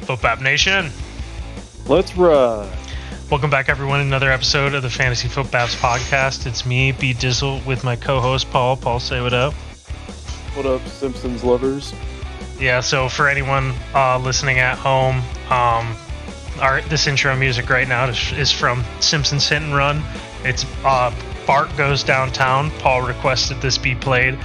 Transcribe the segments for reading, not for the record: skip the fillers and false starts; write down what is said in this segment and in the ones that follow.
Footbap Nation. Let's ride. Welcome back, everyone. Another episode of the Fantasy Footbaps podcast. It's me, B Dizzle, with my co-host Paul. Paul, say what up. What up, Simpsons lovers? Yeah. So for anyone listening at home, this intro music right now is from Simpsons Hit and Run. It's Bart Goes Downtown. Paul requested this be played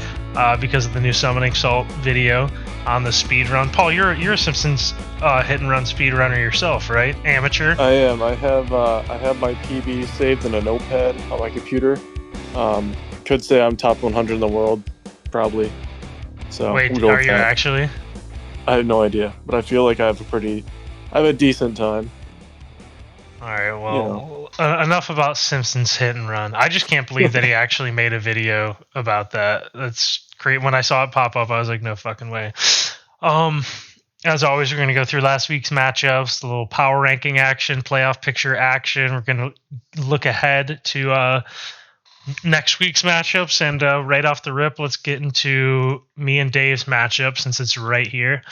because of the new Summoning Salt video on the speed run. Paul, you're a Simpsons hit and run speed runner yourself, right? Amateur. I am. I have my PB saved in a notepad on my computer. Could say I'm top 100 in the world, probably. So wait, are you actually? I have no idea, but I feel like I have a decent time. All right, well, enough about Simpsons Hit and Run. I just can't believe that he actually made a video about that. That's great. When I saw it pop up, I was like, no fucking way. As always, we're going to go through last week's matchups, the little power ranking action, playoff picture action. We're going to look ahead to next week's matchups, and right off the rip, let's get into me and Dave's matchup since it's right here.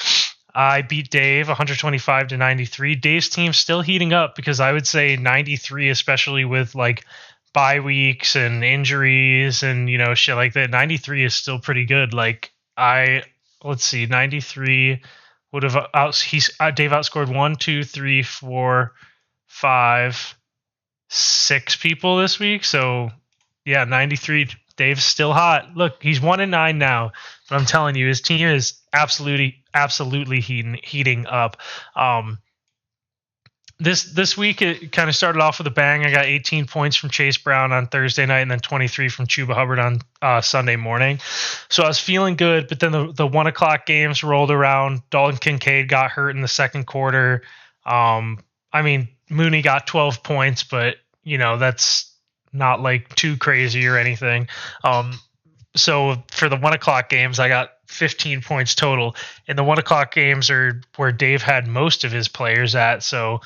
I beat Dave 125 to 93. Dave's team's still heating up because I would say 93, especially with like bye weeks and injuries and shit like that. 93 is still pretty good. Like let's see, 93 would have Dave outscored 1, 2, 3, 4, 5, 6 people this week. So yeah, 93. Dave's still hot. Look, he's 1-9 now, but I'm telling you, his team is absolutely heating up. This week it kind of started off with a bang. I got 18 points from Chase Brown on Thursday night, and then 23 from Chuba Hubbard on Sunday morning. So I was feeling good, but then the 1:00 games rolled around. Dalton Kincaid got hurt in the second quarter. Mooney got 12 points, but that's not like too crazy or anything. So for the 1:00 games, I got 15 points total. And the 1:00 games are where Dave had most of his players at. So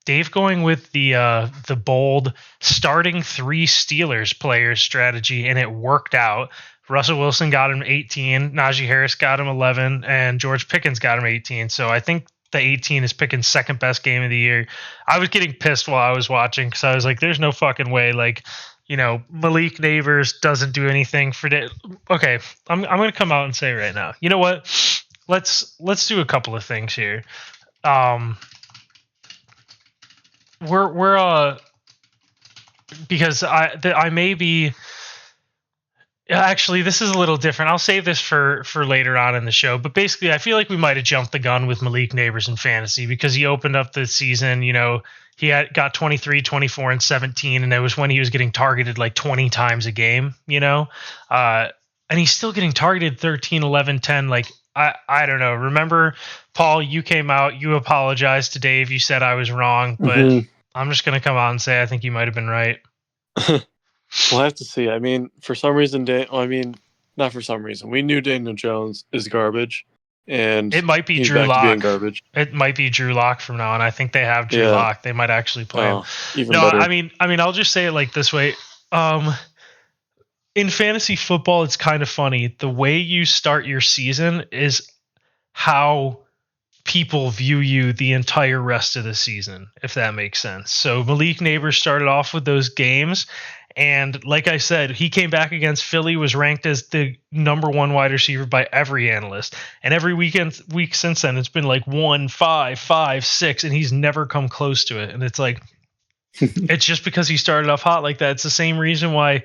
Dave going with the bold starting 3 Steelers players strategy, and it worked out. Russell Wilson got him 18, Najee Harris got him 11, and George Pickens got him 18. So I think the 18 is picking second best game of the year. I was getting pissed while I was watching because I was like, there's no fucking way. Like, Malik Neighbors doesn't do anything for Dave. Okay, I'm going to come out and say right now, you know what? Let's do a couple of things here. We're because I may be. Actually, this is a little different. I'll save this for later on in the show. But basically, I feel like we might have jumped the gun with Malik Neighbors in fantasy because he opened up the season. He got 23, 24, and 17, and it was when he was getting targeted like 20 times a game. And he's still getting targeted 13, 11, 10. Like I don't know. Remember, Paul, you came out, you apologized to Dave. You said I was wrong, but I'm just gonna come out and say I think you might have been right. We'll have to see. I mean, for some reason, not for some reason. We knew Daniel Jones is garbage, and it might be he's Drew back Lock. to being garbage. It might be Drew Lock from now on. I think they have Drew Lock. They might actually play him. Even better. I mean, I'll just say it like this way. In fantasy football, it's kind of funny. The way you start your season is how people view you the entire rest of the season, if that makes sense. So Malik Neighbors started off with those games. And like I said, he came back against Philly, was ranked as the number 1 wide receiver by every analyst. And every week since then, it's been like 1, 5, 5, 6, and he's never come close to it. And it's like, it's just because he started off hot like that. It's the same reason why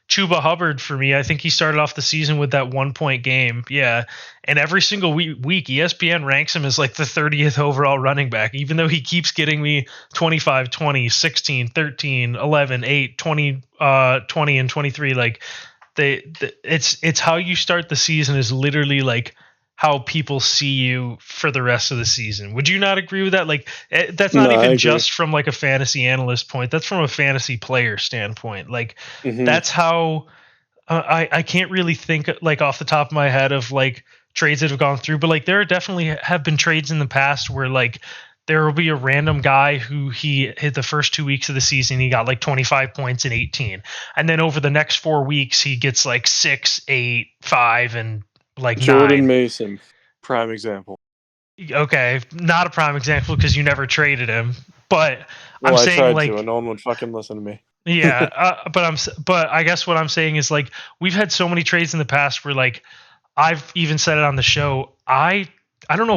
Chuba Hubbard, for me, I think he started off the season with that 1-point game. Yeah. And every single week, ESPN ranks him as like the 30th overall running back, even though he keeps getting me 25, 20, 16, 13, 11, 8, 20, 20, and 23. Like it's how you start the season is literally like how people see you for the rest of the season. Would you not agree with that? Like that's not even just from like a fantasy analyst point. That's from a fantasy player standpoint. Like that's how I can't really think like off the top of my head of like trades that have gone through, but like there definitely have been trades in the past where like there will be a random guy who he hit the first 2 weeks of the season. He got like 25 points and 18. And then over the next 4 weeks, he gets like 6, 8, 5, and like Jordan 9. Mason, prime example. Okay, not a prime example because you never traded him, but I'm Well, I saying tried to, like and no one would fucking listen to me. yeah, but I guess what I'm saying is like we've had so many trades in the past where like I've even said it on the show. I don't know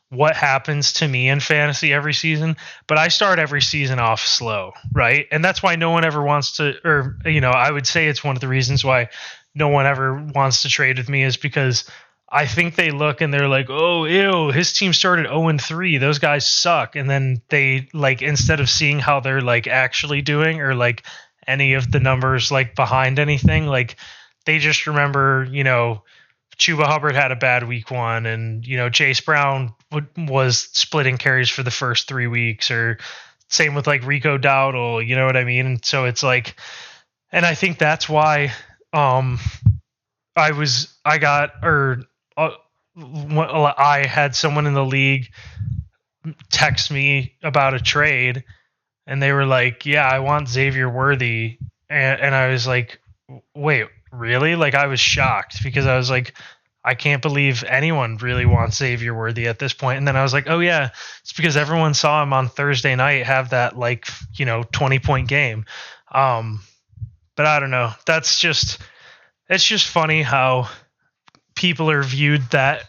what happens to me in fantasy every season, but I start every season off slow, right? And that's why no one ever wants to, or, I would say it's one of the reasons why no one ever wants to trade with me is because I think they look and they're like, oh, ew, his team started 0-3. Those guys suck. And then they, like, instead of seeing how they're, like, actually doing or, like, any of the numbers, like, behind anything, like, they just remember, Chuba Hubbard had a bad week one, and Chase Brown was splitting carries for the first 3 weeks, or same with like Rico Dowdle. You know what I mean? And so it's like, and I think that's why um I got or I had someone in the league text me about a trade, and they were like, "Yeah, I want Xavier Worthy," and I was like, "Wait, really?" Like I was shocked because I was like, "I can't believe anyone really wants Xavier Worthy at this point." And then I was like, "Oh yeah, it's because everyone saw him on Thursday night have that 20-point game." Um, but I don't know. It's just funny how people are viewed that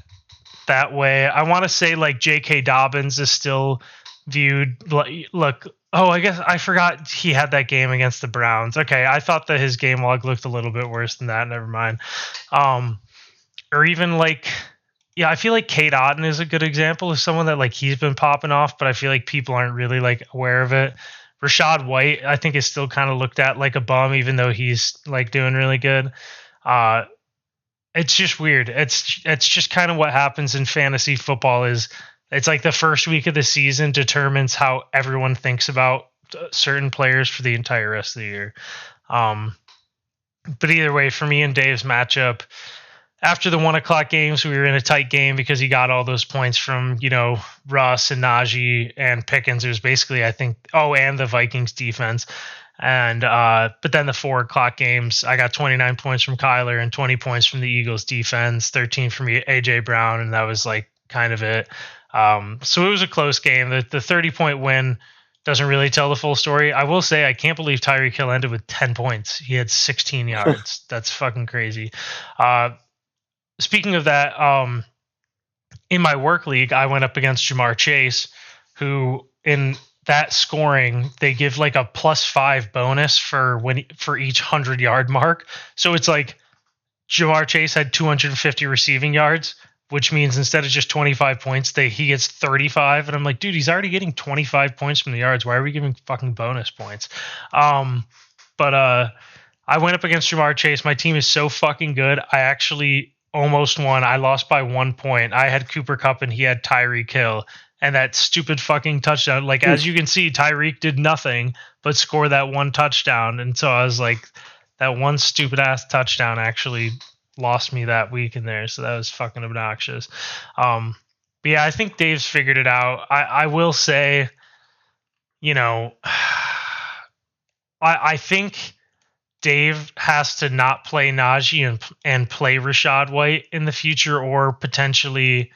way. I want to say like J.K. Dobbins is still viewed like look. Oh, I guess I forgot he had that game against the Browns. Okay, I thought that his game log looked a little bit worse than that. Never mind. Um, or even like, yeah, I feel like Kate Otten is a good example of someone that like he's been popping off, but I feel like people aren't really like aware of it. Rashad White, I think, is still kind of looked at like a bum, even though he's like doing really good. Uh, it's just weird. It's just kind of what happens in fantasy football is it's like the first week of the season determines how everyone thinks about certain players for the entire rest of the year. Um, but either way, for me and Dave's matchup, after the 1 o'clock games, we were in a tight game because he got all those points from, Russ and Najee and Pickens. It was basically, I think, and the Vikings defense. And but then the 4 o'clock games, I got 29 points from Kyler and 20 points from the Eagles defense, 13 from AJ Brown, and that was like kind of it. So it was a close game. The 30-point win doesn't really tell the full story. I will say I can't believe Tyreek Hill ended with 10 points. He had 16 yards. That's fucking crazy. Speaking of that, in my work league, I went up against Jamar Chase, who in that scoring they give like a +5 bonus for each 100-yard mark. So it's like Jamar Chase had 250 receiving yards, which means instead of just 25 points, he gets 35. And I'm like, dude, he's already getting 25 points from the yards. Why are we giving fucking bonus points? But I went up against Jamar Chase. My team is so fucking good. I actually almost won. I lost by 1 point. I had Cooper Kupp and he had Tyreek Hill. And that stupid fucking touchdown. Like, as you can see, Tyreek did nothing but score that one touchdown. And so I was like, that one stupid ass touchdown actually lost me that week in there. So that was fucking obnoxious. But yeah, I think Dave's figured it out. I will say, you know, I think Dave has to not play Najee and play Rashad White in the future, or potentially.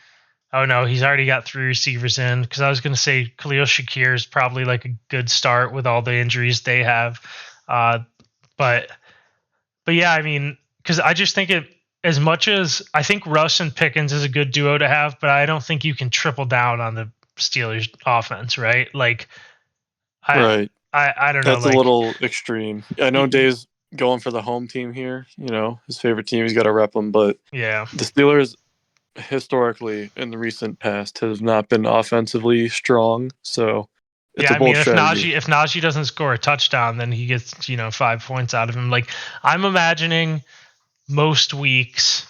Oh no, he's already got 3 receivers in. Because I was going to say Khalil Shakir is probably like a good start with all the injuries they have. Uh, but yeah, I mean, because I just think as much as I think Russ and Pickens is a good duo to have, but I don't think you can triple down on the Steelers offense, right? Like I Right. I don't know, That's a like little extreme. I know Dave's going for the home team here. His favorite team. He's got to rep them, but yeah. the Steelers historically in the recent past have not been offensively strong. So it's Yeah, a I mean, bold strategy. If Najee doesn't score a touchdown, then he gets 5 points out of him. Like I'm imagining most weeks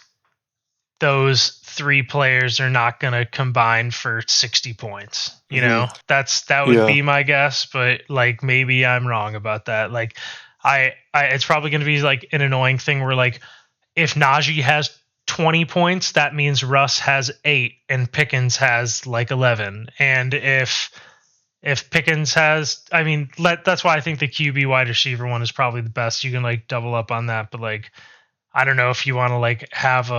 those 3 players are not going to combine for 60 points. Hmm. That would Yeah. be my guess, but like maybe I'm wrong about that. Like it's probably going to be like an annoying thing where like if Najee has 20 points, that means Russ has 8 and Pickens has like 11. And if Pickens has, I mean, that's why I think the QB wide receiver one is probably the best. You can like double up on that, but like I don't know if you want to like have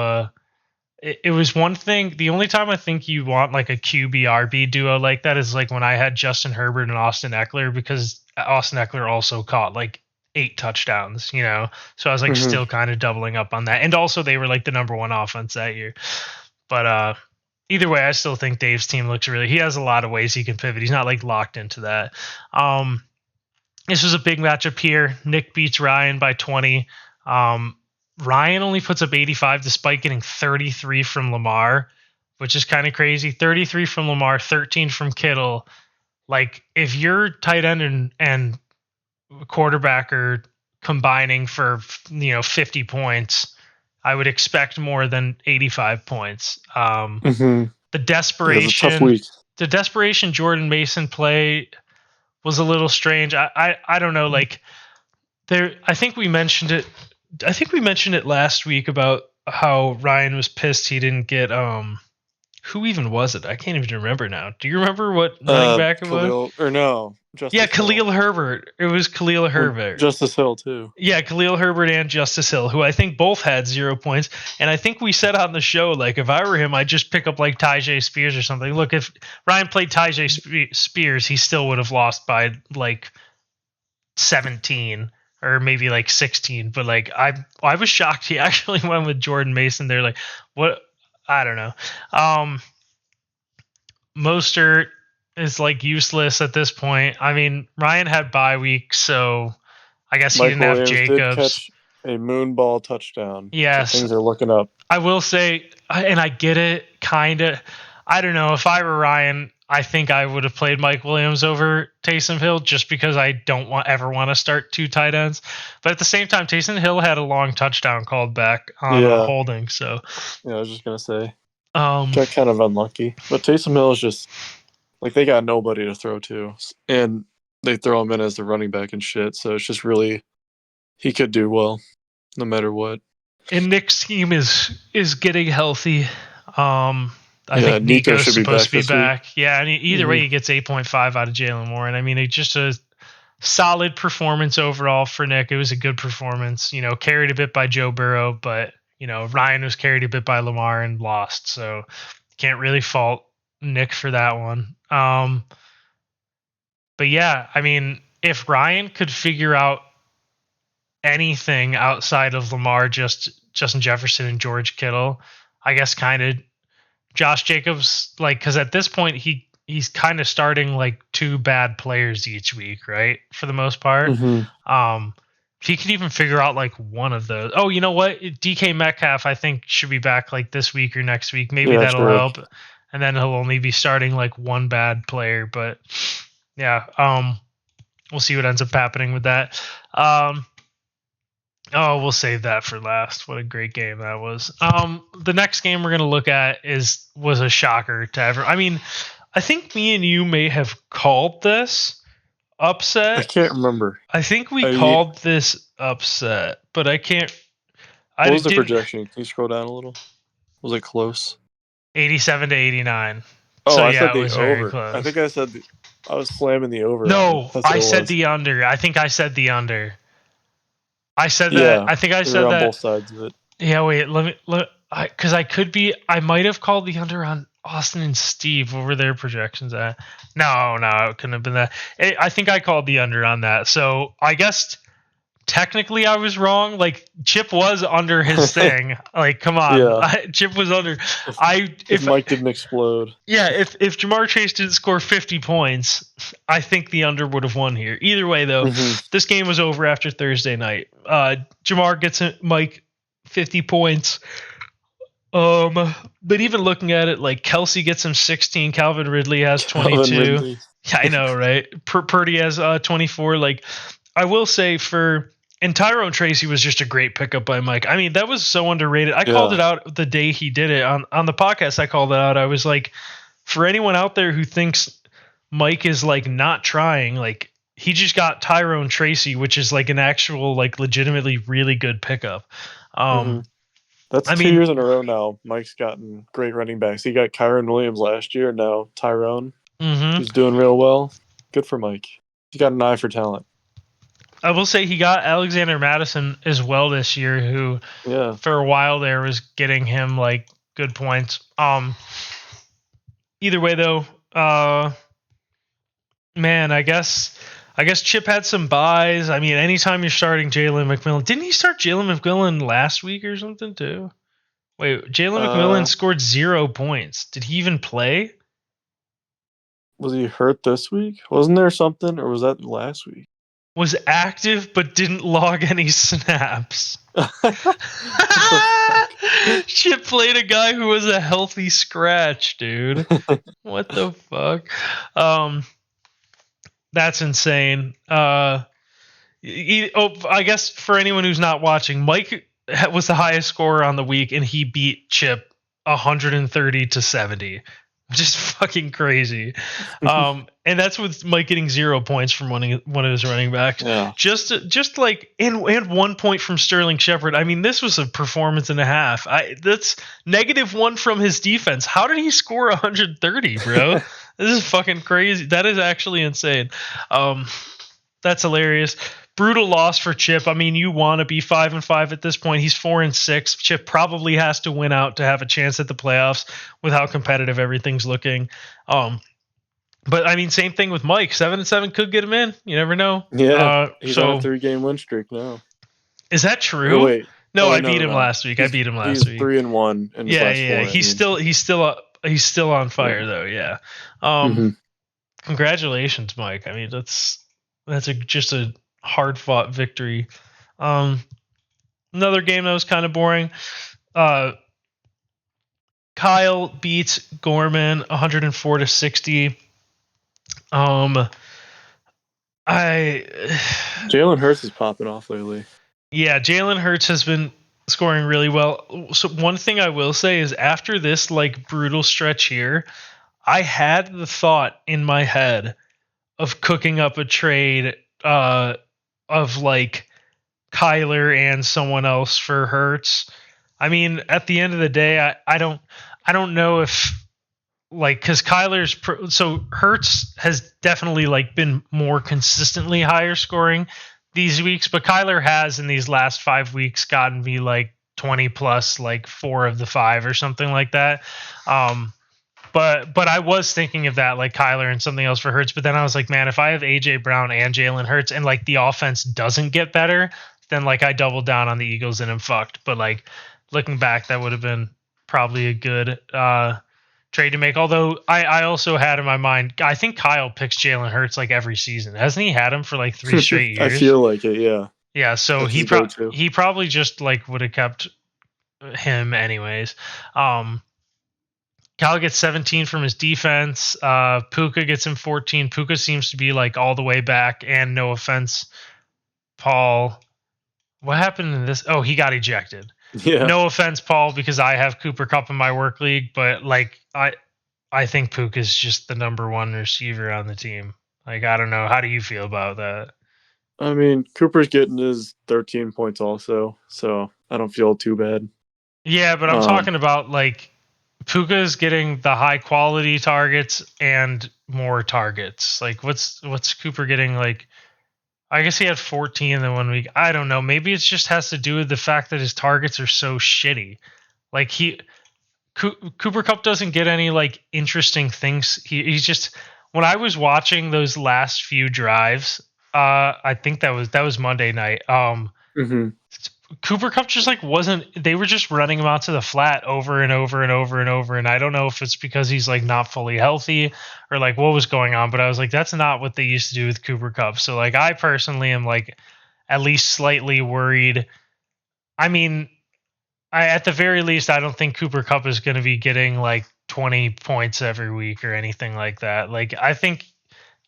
it was one thing. The only time I think you want like a QB-RB duo like that is like when I had Justin Herbert and Austin Eckler, because Austin Eckler also caught like 8 touchdowns, you know? So I was like Mhm. still kind of doubling up on that. And also they were like the number one offense that year. But either way, I still think Dave's team looks really, he has a lot of ways he can pivot. He's not like locked into that. This was a big matchup here. Nick beats Ryan by 20. Ryan only puts up 85 despite getting 33 from Lamar, which is kind of crazy. 33 from Lamar, 13 from Kittle. Like, if your tight end and quarterback are combining for 50 points, I would expect more than 85 points. Mhm. The Yeah, it's a tough desperation, week. the desperation Jordan Mason play was a little strange. I don't know, like there. I think we mentioned it. I think we mentioned it last week about how Ryan was pissed he didn't get who even was it? I can't even remember now. Do you remember what running back it was? Khalil or no, Yeah, Justice Hill. Khalil Herbert. It was Khalil Well, Herbert. Justice Hill too. Yeah, Khalil Herbert and Justice Hill, who I think both had 0 points. And I think we said on the show, like, if I were him, I'd just pick up like Tyjae Spears or something. Look, if Ryan played Tyjae Spears, he still would have lost by like 17 or maybe like 16. But like, I was shocked he actually went with Jordan Mason. They're like, what? I don't know. Mostert is like useless at this point. I mean, Ryan had bye week, so I guess he Mike didn't have Williams did Jacobs. catch a moon ball touchdown, so Yes, things are looking up. I will say, and I get it, kind of. I don't know. If I were Ryan, I think I would have played Mike Williams over Taysom Hill just because I don't ever want to start 2 tight ends. But at the same time, Taysom Hill had a long touchdown called back on a Yeah, holding. So, I was just gonna say, um, got kind of unlucky. But Taysom Hill is just like they got nobody to throw to, and they throw him in as the running back and shit. So it's just really he could do well, no matter what. and Nick's team is getting healthy. I Yeah, think Nico Nico's should be supposed back to be this week. back. Yeah, and either way, Mhm. he gets 8.5 out of Jalen Moore, and I mean, it's just a solid performance overall for Nick. It was a good performance. Carried a bit by Joe Burrow, but Ryan was carried a bit by Lamar and lost. So can't really fault Nick for that one. But yeah, I mean, if Ryan could figure out anything outside of Lamar, just Justin Jefferson and George Kittle, I guess kind of Josh Jacobs, like, because at this point he's kind of starting like 2 bad players each week, right? For the most part. Mhm. If he could even figure out like one of those. Oh, you know what? DK Metcalf, I think, should be back like this week or next week. Maybe Yeah, that'll true. help. And then he'll only be starting like 1 bad player. But yeah, we'll see what ends up happening with that. Oh, we'll save that for last. What a great game that was. The next game we're gonna look at was a shocker to ever. I mean, I think me and you may have called this I upset. can't remember. I think we I called this upset, but I can't. I What was the didn't. projection? Can you scroll down a little? Was it close? 87 to 89. Oh, So I yeah, said it the was very over. I close. think I was slamming the over on it. No, That's what I it said was. the under. I think I said the under. I said that. Yeah, I think I we were said on that. both sides of it. Yeah, wait. Because I could be. I might have called the under on Austin and Steve. What were their projections at? No, it couldn't have been that. I think I called the under on that. So I guess technically I was wrong. Like Chip was under his thing. Like, come on, Yeah, Chip was under. if I if if Mike didn't explode. Yeah, if Jamar Chase didn't score 50 points, I think the under would have won here. Either way, though, Hmm. this game was over after Thursday night. Jamar gets Mike 50 points. But even looking at it, like Kelsey gets him 16, Calvin Ridley has Calvin 22. Ridley. Yeah, I know, right? Purdy has 24. Like, I will say and Tyrone Tracy was just a great pickup by Mike. I mean, that was so underrated. I called Yeah. it out the day he did it on the podcast. I called it out. I was like, for anyone out there who thinks Mike is like not trying, like he just got Tyrone Tracy, which is like an actual, like legitimately really good pickup. Hmm. That's I 2 years mean, in a row now. Mike's gotten great running backs. He got Kyron Williams last year. Now Tyrone, mhm. who's doing real well. Good for Mike. He got an eye for talent. I will say he got Alexander Madison as well this year, who Yeah. for a while there was getting him like good points. Either way though, man, I guess Chip had some buys. I mean, anytime you're starting Jalen McMillan, didn't he start Jalen McMillan last week or something too? Wait, Jalen McMillan scored 0 points. Did he even play? Was he hurt this week? Wasn't there something, or was that last week? Was active but didn't log any snaps. Chip played a guy who was a healthy scratch, dude. What the fuck? That's insane. I guess for anyone who's not watching, Mike was the highest scorer on the week, and he beat Chip 130-70, which is fucking crazy. And that's with Mike getting 0 points from one of his running backs. Yeah. Just like and 1 point from Sterling Shepard. I mean, this was a performance and a half. That's -1 from his defense. How did he score 130, bro? This is fucking crazy. That is actually insane. That's hilarious. Brutal loss for Chip. I mean, you want to be 5-5 at this point. He's 4-6. Chip probably has to win out to have a chance at the playoffs with how competitive everything's looking. But I mean, same thing with Mike. 7-7 could get him in. You never know. Yeah, he's on a 3-game win streak now. Is that true? Oh, wait. No, I beat him last week. He's 3-1 in his last 4. He's still on fire though. Yeah. Congratulations, Mike. I mean, that's just a hard fought victory. Another game that was kind of boring. Kyle beats Gorman 104-60. Jalen Hurts is popping off lately. Yeah, Jalen Hurts has been scoring really well. So one thing I will say is after this like brutal stretch here, I had the thought in my head of cooking up a trade of like Kyler and someone else for Hurts. I mean, at the end of the day, I don't know if like because so Hurts has definitely like been more consistently higher scoring these weeks, but Kyler has in these last 5 weeks gotten me like 20 plus like 4 of the 5 or something like that. But I was thinking of that, like Kyler and something else for Hurts. But then I was like, man, if I have AJ Brown and Jalen Hurts and like the offense doesn't get better, then like I doubled down on the Eagles and I'm fucked. But like looking back, that would have been probably a good trade to make. Although I also had in my mind, I think Kyle picks Jalen Hurts like every season. Hasn't he had him for like 3 straight years? I feel like it, yeah. Yeah, so he probably just like would have kept him anyways. Kyle gets 17 from his defense. Puka gets him 14. Puka seems to be like all the way back. And no offense, Paul. What happened in this? Oh, he got ejected. Yeah. No offense, Paul, because I have Cooper Kupp in my work league, but like I think Puka's just the number 1 receiver on the team. Like I don't know. How do you feel about that? I mean, Cooper's getting his 13 points also, so I don't feel too bad. Yeah, but I'm talking about like Puka is getting the high quality targets and more targets. Like what's Cooper getting? Like I guess he had 14 in the 1 week. I don't know. Maybe it just has to do with the fact that his targets are so shitty. Like Cooper Kupp doesn't get any like interesting things. He's just when I was watching those last few drives, I think that was Monday night. Cooper Kupp just like wasn't. They were just running him out to the flat over and over and over and over. And I don't know if it's because he's like not fully healthy or like what was going on. But I was like, that's not what they used to do with Cooper Kupp. So like, I personally am like at least slightly worried. I mean, at the very least, I don't think Cooper Kupp is going to be getting like 20 points every week or anything like that. Like I think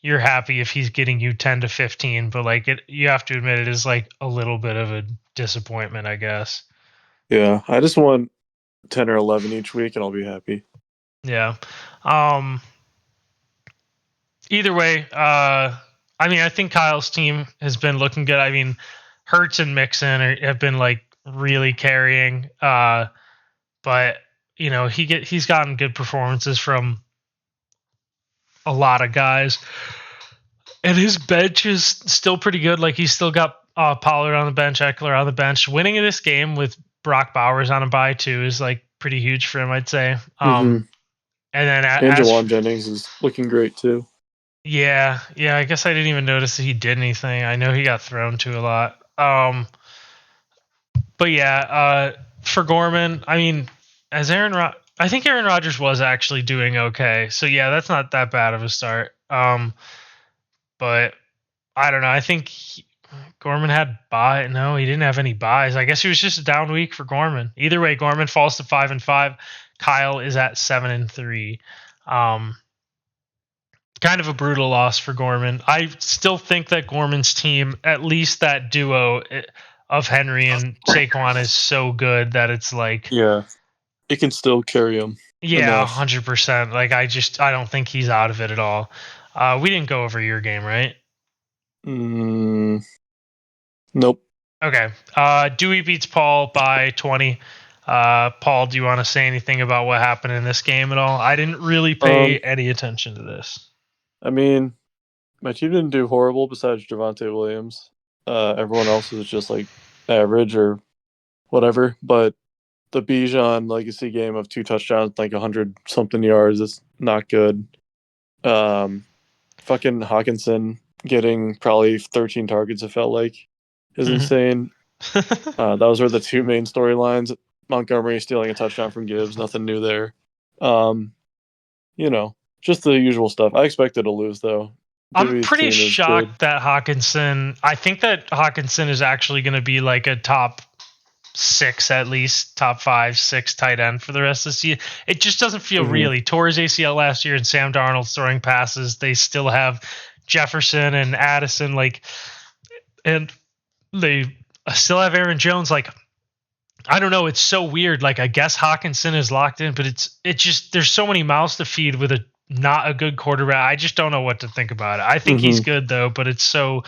you're happy if he's getting you 10 to 15, but like you have to admit it is like a little bit of a disappointment, I guess. Yeah, I just want 10 or 11 each week and I'll be happy. Yeah. Either way, I mean, I think Kyle's team has been looking good. I mean, Hurts and Mixon have been like really carrying, but you know, he's gotten good performances from a lot of guys, and his bench is still pretty good. Like he's still got Pollard on the bench, Eckler on the bench. Winning this game with Brock Bowers on a bye too is like pretty huge for him, I'd say. Mm-hmm. And then And as Jawan Jennings is looking great too. yeah, I guess I didn't even notice that he did anything. I know he got thrown to a lot. But yeah, for Gorman, I mean, I think Aaron Rodgers was actually doing okay. So yeah, that's not that bad of a start. But I don't know. I think Gorman had bye. No, he didn't have any buys. I guess it was just a down week for Gorman. Either way, Gorman falls to 5-5. Kyle is at 7-3. Kind of a brutal loss for Gorman. I still think that Gorman's team, at least that duo of Henry and Saquon, is so good that it's like, Yeah, it can still carry him yeah, enough. 100%. Like I don't think he's out of it at all. We didn't go over your game, right? Nope. Okay. Dewey beats Paul by 20. Paul, do you want to say anything about what happened in this game at all? I didn't really pay any attention to this. I mean, my team didn't do horrible besides Javonte Williams. Everyone else was just like average or whatever. But the Bijan legacy game of 2 touchdowns, like 100 something yards, is not good. Fucking Hawkinson getting probably 13 targets, it felt like, is insane. Those were the two main storylines. Montgomery stealing a touchdown from Gibbs, nothing new there. Just the usual stuff. I expected to lose though. I'm Dewey's pretty team is good. shocked that I think that Hawkinson is actually going to be like a top 6, at least top 5, 6 tight end for the rest of the season. It just doesn't feel real. He tore his ACL last year, and Sam Darnold's throwing passes. They still have Jefferson and Addison, and they still have Aaron Jones. Like, I don't know. It's so weird. Like, I guess Hawkinson is locked in, but it just, there's so many mouths to feed with not a good quarterback. I just don't know what to think about it. I think he's good though, but it's so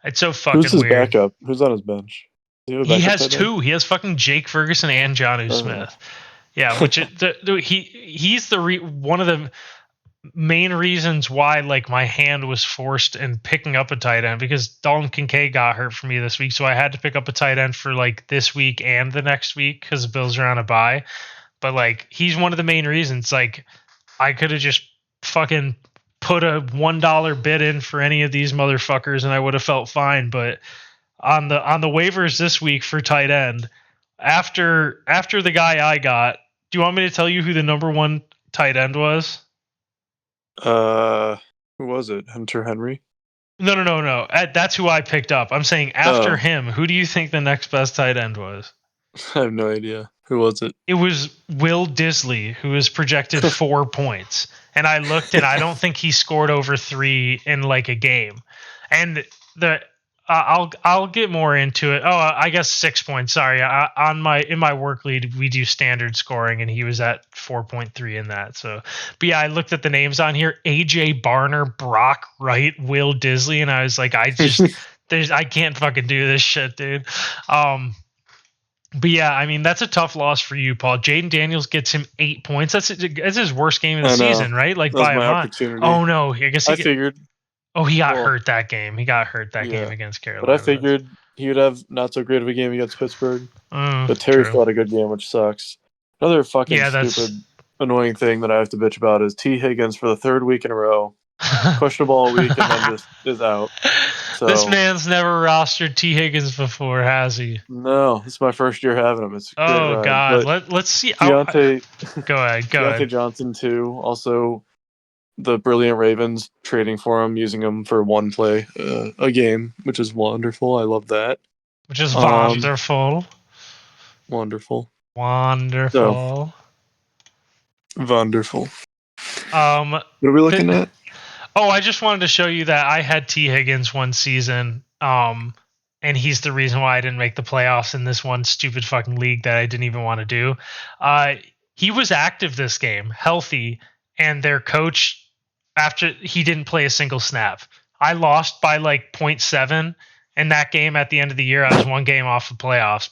fucking Who's his weird. backup? Who's on his bench? He has 2. He has fucking Jake Ferguson and Jonnu Smith. Yeah, which he's one of the main reasons why like my hand was forced in picking up a tight end, because Dalton Kincaid got hurt for me this week, so I had to pick up a tight end for like this week and the next week because the Bills are on a bye. But like, he's one of the main reasons. Like, I could have just fucking put a $1 bid in for any of these motherfuckers and I would have felt fine. But on the waivers this week for tight end, after the guy I got, do you want me to tell you who the number 1 tight end was? Who was it? Hunter Henry? No. That's who I picked up. I'm saying after him, who do you think the next best tight end was? I have no idea. Who was it? It was Will Disley, who was projected 4 points. And I looked, and I don't think he scored over 3 in like a game. And I'll get more into it. Oh, I guess 6 points. Sorry, in my work lead we do standard scoring, and he was at 4.3 in that. So, but yeah, I looked at the names on here: AJ Barner, Brock Wright, Will Disley, and I was like, I can't fucking do this shit, dude. But yeah, I mean, that's a tough loss for you, Paul. Jaden Daniels gets him 8 points. That's his worst game of the season, right? Like, that was by my a lot. opportunity. Oh no, I guess I figured. Oh, he got hurt that game. He got hurt that game against Carolina. But I figured he would have not so great of a game against Pittsburgh. But Terry still had a good game, which sucks. Another fucking stupid, annoying thing that I have to bitch about is T. Higgins for the 3rd week in a row. Questionable all week and then just is out. So, this man's never rostered T. Higgins before, has he? No, this is my first year having him. It's great God. Let's see. Deontay, go ahead. Deontay Johnson too. Also, the brilliant Ravens trading for him, using him for 1 play a game, which is wonderful. I love that. Which is wonderful. Wonderful. Wonderful. Wonderful. What are we looking at? Oh, I just wanted to show you that I had T. Higgins one season, and he's the reason why I didn't make the playoffs in this one stupid fucking league that I didn't even want to do. He was active this game, healthy, and their coach, after he didn't play a single snap. I lost by like 0.7 in that game at the end of the year. I was 1 game off the playoffs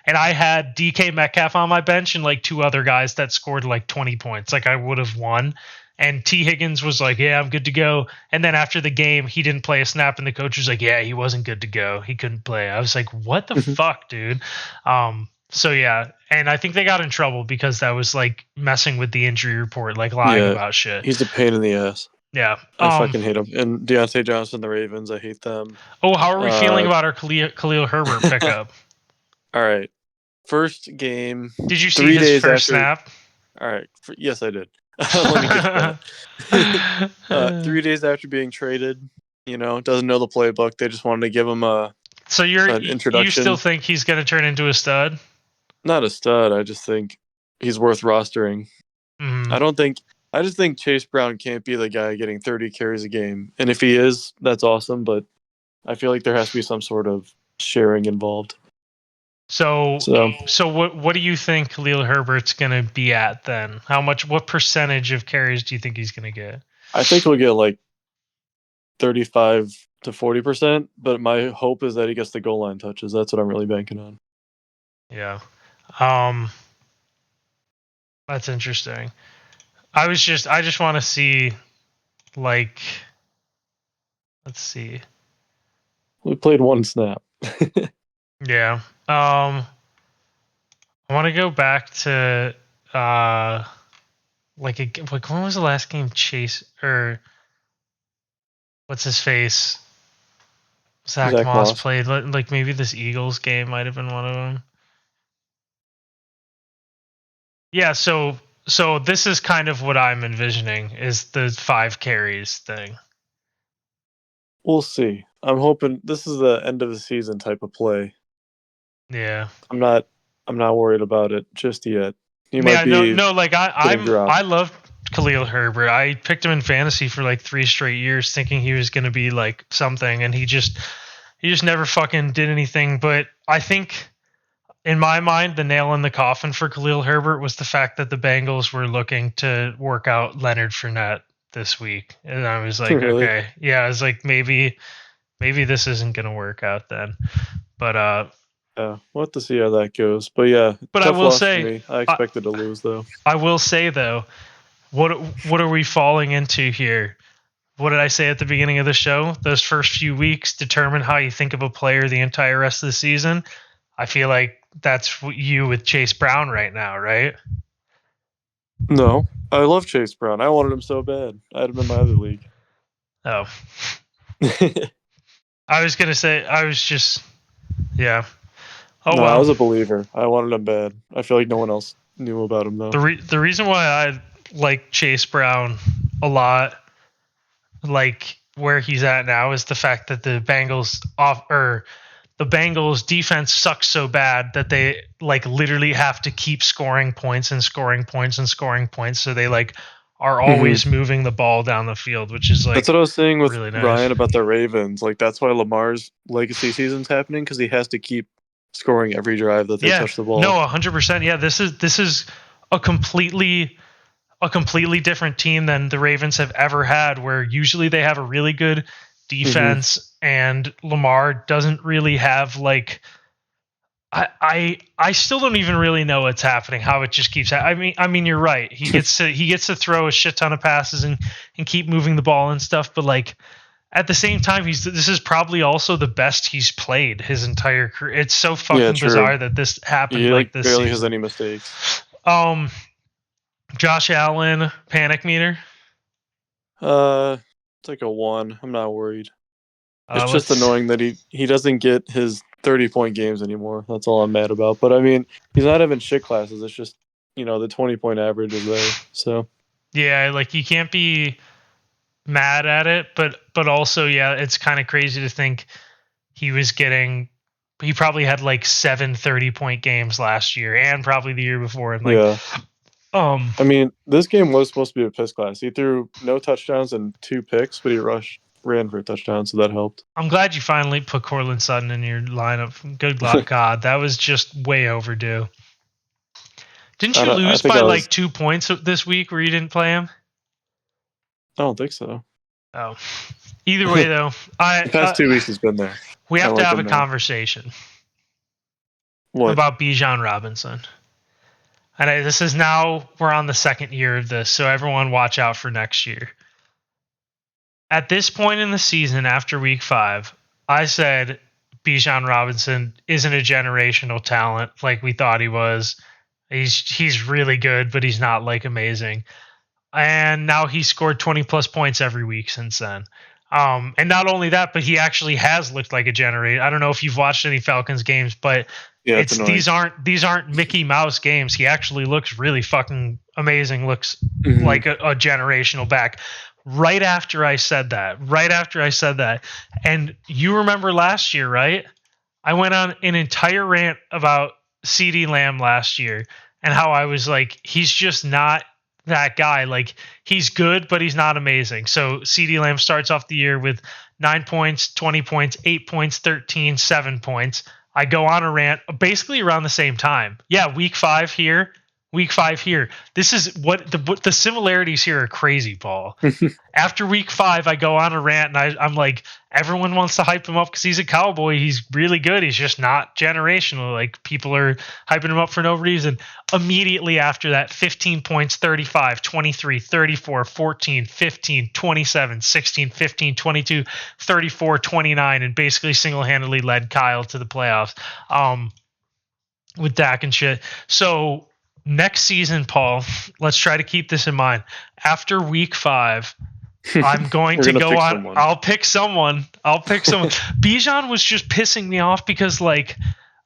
and I had DK Metcalf on my bench and like 2 other guys that scored like 20 points. Like, I would have won. And T. Higgins was like, yeah, I'm good to go. And then after the game, he didn't play a snap, and the coach was like, yeah, he wasn't good to go. He couldn't play. I was like, what the fuck, dude? So yeah, and I think they got in trouble because that was like messing with the injury report, like lying about shit. He's a pain in the ass. Yeah, I fucking hate him. And Deontay Johnson, the Ravens, I hate them. Oh, how are we feeling about our Khalil Herbert pickup? All right, first game. Did you see his first snap? All right, yes, I did. Let me get to that. 3 days after being traded, doesn't know the playbook. They just wanted to give him an introduction. You still think he's going to turn into a stud? Not a stud. I just think he's worth rostering. I just think Chase Brown can't be the guy getting 30 carries a game. And if he is, that's awesome. But I feel like there has to be some sort of sharing involved. So what do you think Khalil Herbert's going to be at then? What percentage of carries do you think he's going to get? I think he'll get like 35 to 40%, but my hope is that he gets the goal line touches. That's what I'm really banking on. Yeah. That's interesting. I just want to see, like, let's see. We played one snap. Yeah. I want to go back to like when was the last game Chase or what's his face? Zach Moss played. Like maybe this Eagles game might have been one of them. Yeah, so this is kind of what I'm envisioning is the 5 carries thing. We'll see. I'm hoping this is the end of the season type of play. Yeah. I'm not worried about it just yet. He might be I love Khalil Herbert. I picked him in fantasy for like 3 straight years thinking he was going to be like something, and he just never fucking did anything. But I think in my mind, the nail in the coffin for Khalil Herbert was the fact that the Bengals were looking to work out Leonard Fournette this week. And I was like, really? Okay. Yeah, I was like, maybe this isn't going to work out then. But we'll have to see how that goes. But yeah, I will say, for me. I expected to lose though. I will say though, what are we falling into here? What did I say at the beginning of the show? Those first few weeks determine how you think of a player the entire rest of the season. I feel like that's you with Chase Brown right now, right? No, I love Chase Brown. I wanted him so bad. I had him in my other league. Oh. I was going to say, yeah. Oh, no, well. I was a believer. I wanted him bad. I feel like no one else knew about him, though. The reason why I like Chase Brown a lot, like where he's at now, is the fact that the Bengals defense sucks so bad that they like literally have to keep scoring points and scoring points and scoring points. So they like are always moving the ball down the field, which is like, that's what I was saying with really nice. Ryan about the Ravens. Like that's why Lamar's legacy season's happening, because he has to keep scoring every drive that they touch the ball. No, 100%. Yeah, this is a completely different team than the Ravens have ever had, where usually they have a really good defense and Lamar doesn't really have like I still don't even really know what's happening, how it just keeps I mean you're right. He gets to throw a shit ton of passes and keep moving the ball and stuff, but like at the same time this is probably also the best he's played his entire career. It's so fucking bizarre that this happened like this barely season. Has any mistakes. Josh Allen panic meter? It's like a 1. I'm not worried. It's just annoying that he doesn't get his 30-point games anymore. That's all I'm mad about. But I mean, he's not having shit classes. It's just, the 20-point average is there. So yeah, like you can't be mad at it, but also it's kind of crazy to think he probably had like 7 30-point games last year and probably the year before, and like I mean, this game was supposed to be a piss class. He threw no touchdowns and 2 picks, but he ran for a touchdown, so that helped. I'm glad you finally put Courtland Sutton in your lineup. Good God, that was just way overdue. Didn't you lose by like 2 points this week where you didn't play him? I don't think so. Oh. Either way, though, the past 2 weeks has been there. We have to have a conversation. What? About Bijan Robinson. And we're on the 2nd year of this, so everyone watch out for next year. At this point in the season, after week 5, I said Bijan Robinson isn't a generational talent like we thought he was. He's really good, but he's not like amazing. And now he scored 20 plus points every week since then. And not only that, but he actually has looked like a generator. I don't know if you've watched any Falcons games, but these aren't Mickey Mouse games. He actually looks really fucking amazing. Looks like a generational back. Right after I said that, and you remember last year, right? I went on an entire rant about CeeDee Lamb last year and how I was like, he's just not that guy. Like, he's good, but he's not amazing. So CeeDee Lamb starts off the year with 9 points, 20 points, 8 points, 13, 7 points. I go on a rant basically around the same time. Yeah, week 5 here. This is what the similarities here are crazy, Paul. After week 5, I go on a rant and I'm like, everyone wants to hype him up because he's a Cowboy. He's really good. He's just not generational. Like, people are hyping him up for no reason. Immediately after that, 15 points, 35, 23, 34, 14, 15, 27, 16, 15, 22, 34, 29, and basically single-handedly led Kyle to the playoffs with Dak and shit. So next season, Paul, let's try to keep this in mind. After week 5, I'm going to go on. Someone. I'll pick someone. Bijan was just pissing me off because, like,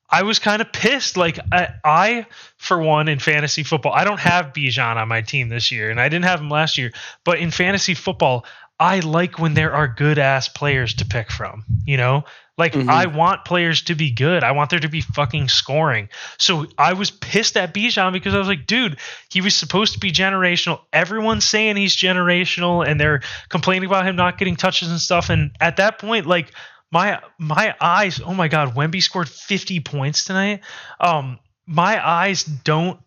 I was kind of pissed. Like, I, for one, in fantasy football, I don't have Bijan on my team this year, and I didn't have him last year. But in fantasy football, I like when there are good-ass players to pick from, you know? Like, I want players to be good. I want there to be fucking scoring. So I was pissed at Bijan because I was like, dude, he was supposed to be generational. Everyone's saying he's generational, and they're complaining about him not getting touches and stuff. And at that point, like, my eyes, oh my God, Wemby scored 50 points tonight. My eyes don't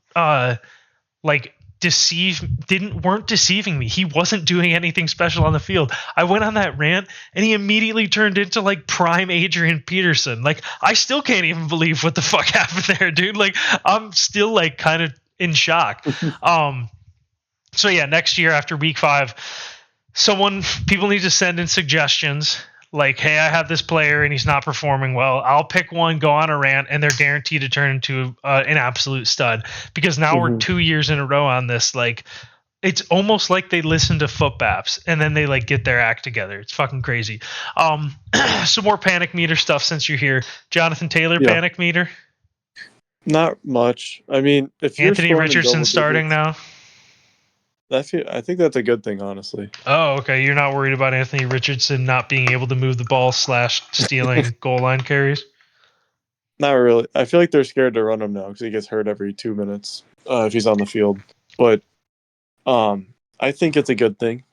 weren't deceiving me. He wasn't doing anything special on the field. I went on that rant and he immediately turned into like prime Adrian Peterson. Like, I still can't even believe what the fuck happened there, dude. Like, I'm still like kind of in shock. So yeah, next year after week 5, people need to send in suggestions. Like, hey, I have this player and he's not performing well. I'll pick one, go on a rant, and they're guaranteed to turn into an absolute stud. Because now we're 2 years in a row on this. Like, it's almost like they listen to Footbaps and then they like get their act together. It's fucking crazy. Some more panic meter stuff since you're here. Jonathan Taylor, panic meter? Not much. I mean, if Anthony Richardson starting now. I think that's a good thing, honestly. Oh, okay. You're not worried about Anthony Richardson not being able to move the ball / stealing goal line carries? Not really. I feel like they're scared to run him now because he gets hurt every 2 minutes if he's on the field. But I think it's a good thing.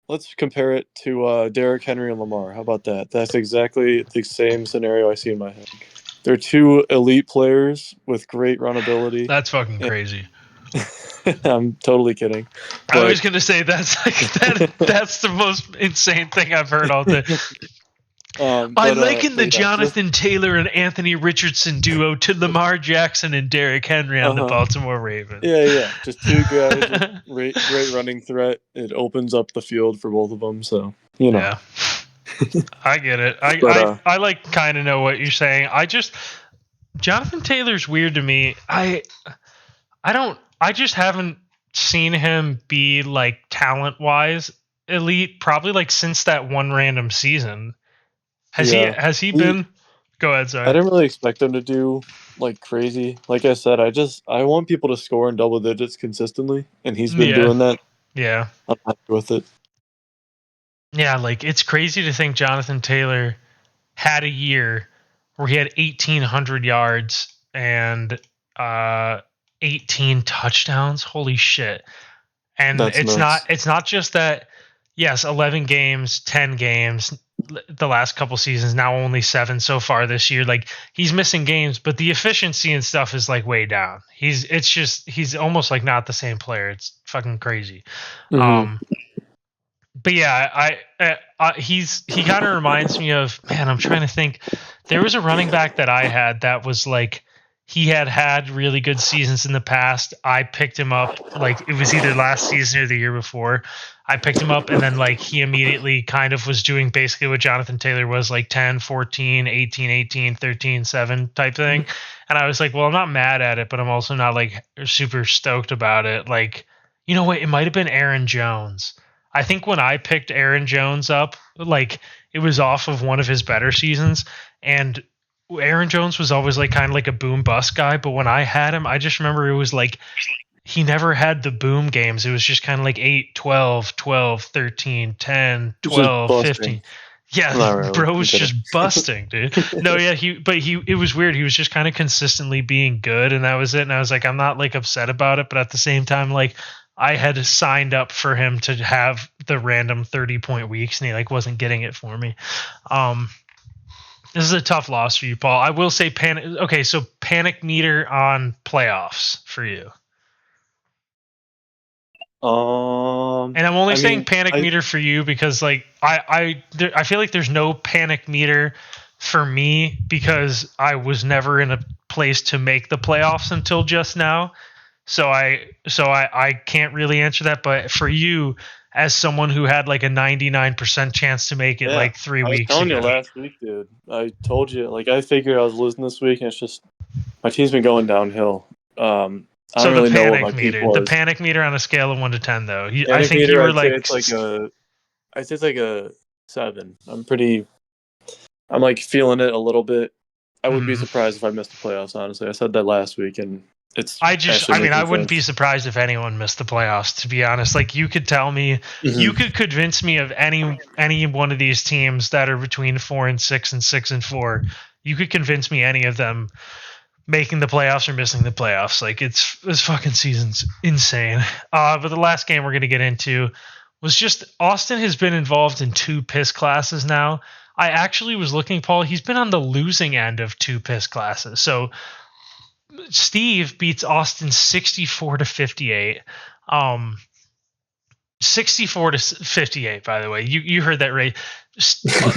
Let's compare it to Derrick Henry and Lamar. How about that? That's exactly the same scenario I see in my head. They're 2 elite players with great run ability. That's fucking crazy. I'm totally kidding. I was going to say that's the most insane thing I've heard all day. I liken the Jonathan Taylor and Anthony Richardson duo to Lamar Jackson and Derrick Henry on the Baltimore Ravens. Yeah. Just 2 guys with great running threat. It opens up the field for both of them. So, you know. Yeah. I get it. I like kind of know what you're saying. Jonathan Taylor's weird to me. I just haven't seen him be like talent-wise elite probably like since that one random season. Has he been? Go ahead, sorry. I didn't really expect him to do like crazy. Like I said, I want people to score in double digits consistently, and he's been doing that. Yeah. I'm happy with it. Yeah, like, it's crazy to think Jonathan Taylor had a year where he had 1,800 yards and 18 touchdowns. Holy shit. And it's not just that, yes, 11 games, 10 games the last couple seasons, now only 7 so far this year. Like, he's missing games, but the efficiency and stuff is like way down. He's almost like not the same player. It's fucking crazy. But yeah, he kind of reminds me of, man, I'm trying to think. There was a running back that I had that was like, he had really good seasons in the past. I picked him up, like it was either last season or the year before. I picked him up, and then like he immediately kind of was doing basically what Jonathan Taylor was, like 10, 14, 18, 18, 13, 7 type thing. And I was like, well, I'm not mad at it, but I'm also not like super stoked about it. Like, you know what? It might have been Aaron Jones. I think when I picked Aaron Jones up, like it was off of one of his better seasons, and Aaron Jones was always like kind of like a boom bust guy, but when I had him, I just remember it was like he never had the boom games. It was just kind of like 8, 12, 12, 13, 10, 12, 15. Yeah, really. Bro was just busting, dude. No, yeah, it was weird. He was just kind of consistently being good, and that was it. And I was like, I'm not like upset about it, but at the same time, like I had signed up for him to have the random 30-point weeks, and he like wasn't getting it for me. This is a tough loss for you, Paul. I will say panic. Okay, so panic meter on playoffs for you. And I'm only saying panic meter for you because like I feel like there's no panic meter for me because I was never in a place to make the playoffs until just now. So I can't really answer that, but for you, as someone who had like a 99% chance to make it like 3 weeks ago. I was telling you last week, dude. I told you, like I figured I was losing this week, and it's just my team's been going downhill. I don't really know what my peak was. The panic meter on a scale of 1 to 10, though. I think you were like it's like a 7. I'm like feeling it a little bit. I would be surprised if I missed the playoffs. Honestly, I said that last week, and I wouldn't be surprised if anyone missed the playoffs, to be honest. Like you could tell me, you could convince me of any one of these teams that are between 4 and 6 and 6 and 4. You could convince me any of them making the playoffs or missing the playoffs. Like this fucking season's insane. But the last game we're going to get into was just Austin has been involved in 2 piss classes now. I actually was looking, Paul, he's been on the losing end of 2 piss classes. So Steve beats Austin 64-58. 64-58, by the way. You heard that right.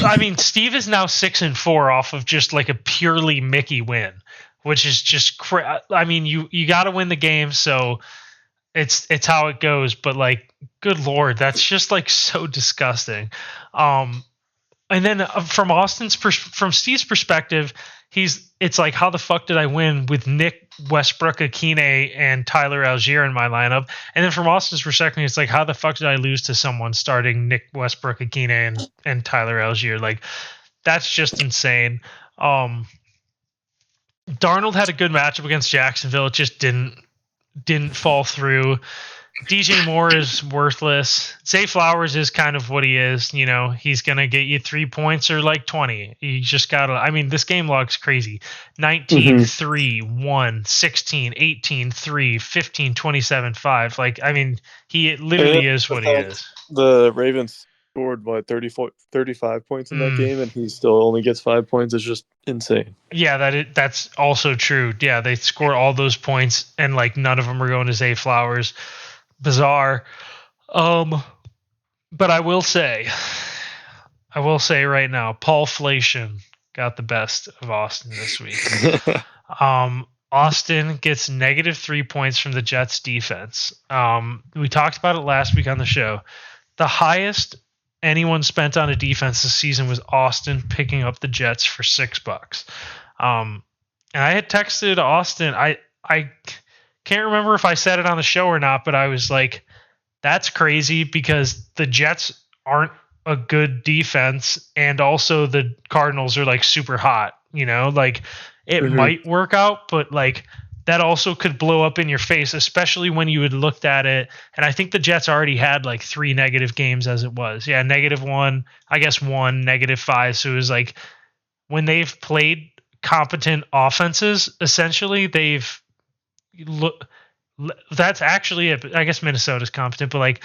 I mean, Steve is now 6-4 off of just like a purely Mickey win, which is just I mean, you got to win the game, so it's how it goes, but like good lord, that's just like so disgusting. And then from Steve's perspective, it's like, how the fuck did I win with Nick Westbrook-Akine and Tyler Algier in my lineup? And then from Austin's perspective, it's like, how the fuck did I lose to someone starting Nick Westbrook-Akine and Tyler Algier? Like, that's just insane. Darnold had a good matchup against Jacksonville. It just didn't fall through. DJ Moore is worthless. Zay Flowers is kind of what he is. You know, he's going to get you 3 points or like 20. You just got to, I mean, this game log's crazy. 19, 3, 1, 16, 18, 3, 15, 27, 5. Like, I mean, he literally is what he is. The Ravens scored, 35 points in that game, and he still only gets 5 points. It's just insane. Yeah, that's also true. Yeah, they score all those points, and like none of them are going to Zay Flowers. Bizarre. But I will say right now, Paulflation got the best of Austin this week. Austin gets -3 points from the Jets defense. We talked about it last week on the show. The highest anyone spent on a defense this season was Austin picking up the Jets for $6. And I had texted Austin. I can't remember if I said it on the show or not, but I was like, that's crazy because the Jets aren't a good defense, and also the Cardinals are like super hot, you know, like it might work out, but like that also could blow up in your face, especially when you had looked at it. And I think the Jets already had like 3 negative games as it was. Yeah, -1, I guess 1, -5. So it was like when they've played competent offenses, essentially that's actually it. I guess Minnesota's competent, but like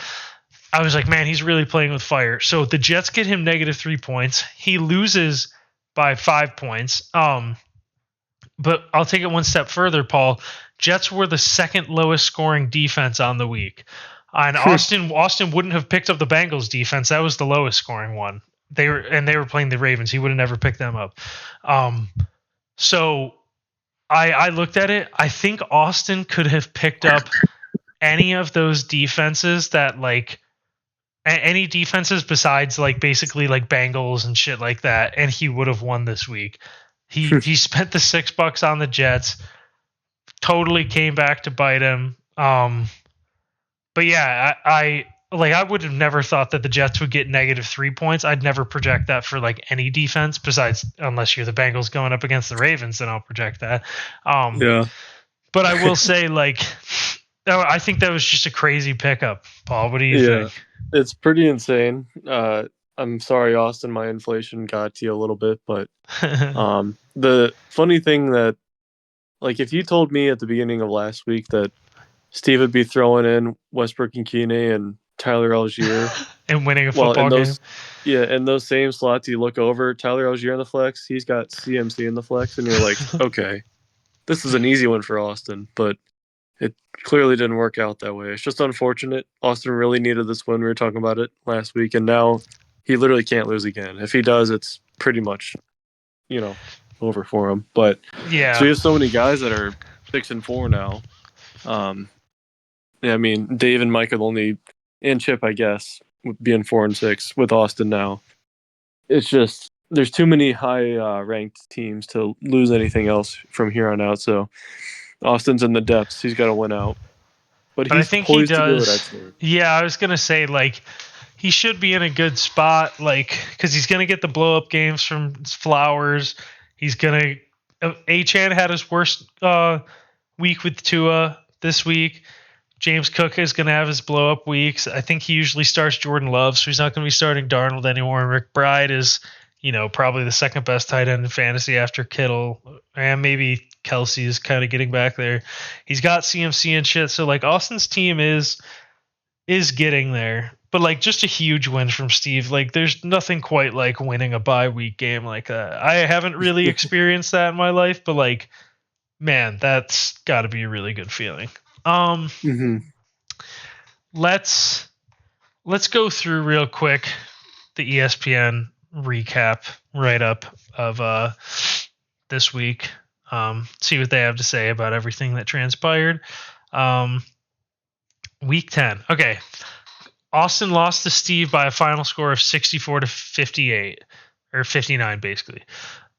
I was like, man, he's really playing with fire. So the Jets get him -3 points. He loses by 5 points. But I'll take it one step further, Paul. Jets were the second lowest scoring defense on the week. And Austin wouldn't have picked up the Bengals defense. That was the lowest scoring one. They were playing the Ravens. He would have never picked them up. So I looked at it. I think Austin could have picked up any of those defenses that like any defenses besides like basically like Bengals and shit like that, and he would have won this week. He spent the $6 on the Jets. Totally came back to bite him. But yeah, I would have never thought that the Jets would get -3 points. I'd never project that for like any defense besides unless you're the Bengals going up against the Ravens, then I'll project that. Yeah. But I will say, like, I think that was just a crazy pickup. Paul, what do you think? It's pretty insane. I'm sorry, Austin, my inflation got to you a little bit, but the funny thing that, like, if you told me at the beginning of last week that Steve would be throwing in Westbrook and Keeney and Tyler Algier and winning a football game. Yeah, in those same slots, you look over Tyler Algier in the flex, he's got CMC in the flex, and you're like, okay, this is an easy one for Austin, but it clearly didn't work out that way. It's just unfortunate. Austin really needed this win. We were talking about it last week, and now he literally can't lose again. If he does, it's pretty much, over for him. But yeah, so we have so many guys that are 6-4 now. I mean, Dave and Mike are the only, and Chip, I guess, being 4-6 with Austin now. It's just there's too many high ranked teams to lose anything else from here on out. So Austin's in the depths. He's got to win out. But he's I think poised he does. To do it, actually. Yeah, I was going to say, like, he should be in a good spot, like, because he's going to get the blow-up games from Flowers. He's going to... Achane had his worst week with Tua this week. James Cook is going to have his blow-up weeks. I think he usually starts Jordan Love, so he's not going to be starting Darnold anymore. And Rick Bride is, probably the second best tight end in fantasy after Kittle. And maybe Kelsey is kind of getting back there. He's got CMC and shit. So, like, Austin's team is getting there. But, like, just a huge win from Steve. Like, there's nothing quite like winning a bye week game like that. I haven't really experienced that in my life, but, like, man, that's got to be a really good feeling. Let's go through real quick the ESPN recap write-up of this week. See what they have to say about everything that transpired. Week 10. Okay. Austin lost to Steve by a final score of 64-58, or 59 basically.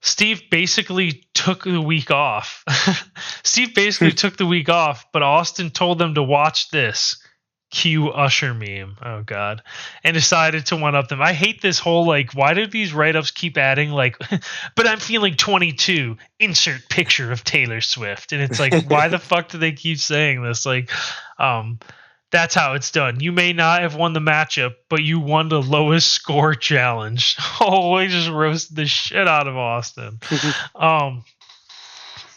Steve basically took the week off. Took the week off, but Austin told them to watch this. Cue Usher meme. Oh, God. And decided to one-up them. I hate this whole, like, why do these write-ups keep adding, like, but I'm feeling 22, insert picture of Taylor Swift. And it's like, why the fuck do they keep saying this? Like, that's how it's done. You may not have won the matchup, but you won the lowest score challenge. Oh, I just roasted the shit out of Austin.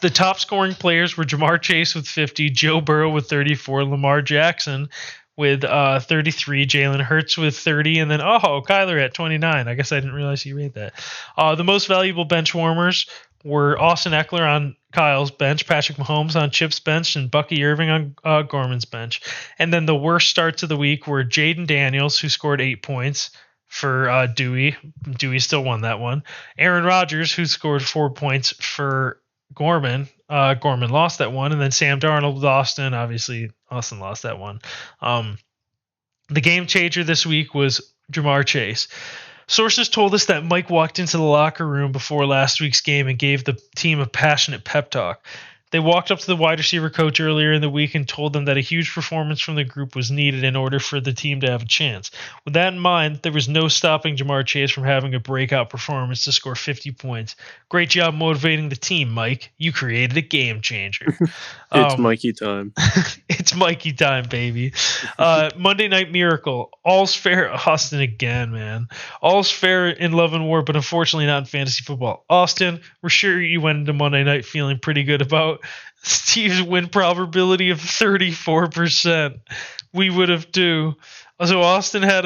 The top scoring players were Jamar Chase with 50, Joe Burrow with 34, Lamar Jackson with 33, Jalen Hurts with 30, and then, Kyler at 29. I guess I didn't realize you read that. The most valuable bench warmers were Austin Eckler on Kyle's bench, Patrick Mahomes on Chip's bench, and Bucky Irving on Gorman's bench. And then the worst starts of the week were Jaden Daniels, who scored 8 points for Dewey. Dewey still won that one. Aaron Rodgers, who scored 4 points for Gorman. Gorman lost that one. And then Sam Darnold with Austin. Obviously, Austin lost that one. The game changer this week was Jamar Chase. Sources told us that Mike walked into the locker room before last week's game and gave the team a passionate pep talk. They walked up to the wide receiver coach earlier in the week and told them that a huge performance from the group was needed in order for the team to have a chance. With that in mind, there was no stopping Jamar Chase from having a breakout performance to score 50 points. Great job motivating the team, Mike. You created a game changer. It's Mikey time. It's Mikey time, baby. Monday Night Miracle. All's fair. Austin again, man. All's fair in love and war, but unfortunately not in fantasy football. Austin, we're sure you went into Monday night feeling pretty good about Steve's win probability of 34%. We would have too. So Austin had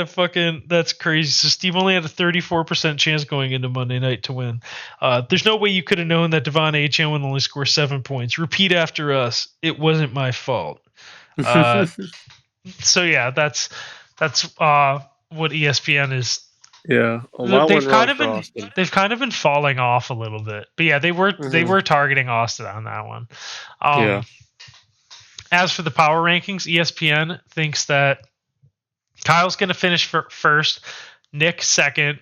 that's crazy. So Steve only had a 34% chance going into Monday night to win. There's no way you could have known that Devon Achane would only score 7 points. Repeat after us. It wasn't my fault. So yeah, that's what ESPN is Yeah, a lot went wrong for Austin. They've kind of been falling off a little bit, but yeah, they were targeting Austin on that one. Yeah. As for the power rankings, ESPN thinks that Kyle's going to finish first, Nick second,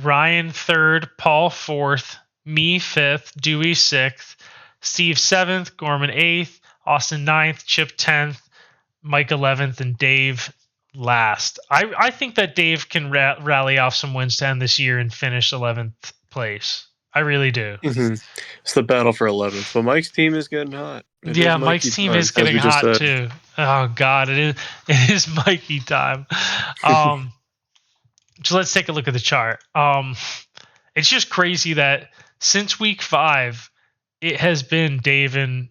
Ryan third, Paul fourth, me fifth, Dewey sixth, Steve seventh, Gorman eighth, Austin ninth, Chip 10th, Mike 11th, and Dave last. I think that Dave can rally off some wins to end this year and finish 11th place. I really do. Mm-hmm. It's the battle for 11th, but Mike's team is getting hot. Mike's team is getting hot too. Oh God, it is Mikey time. So let's take a look at the chart. It's just crazy that since week 5, it has been Dave and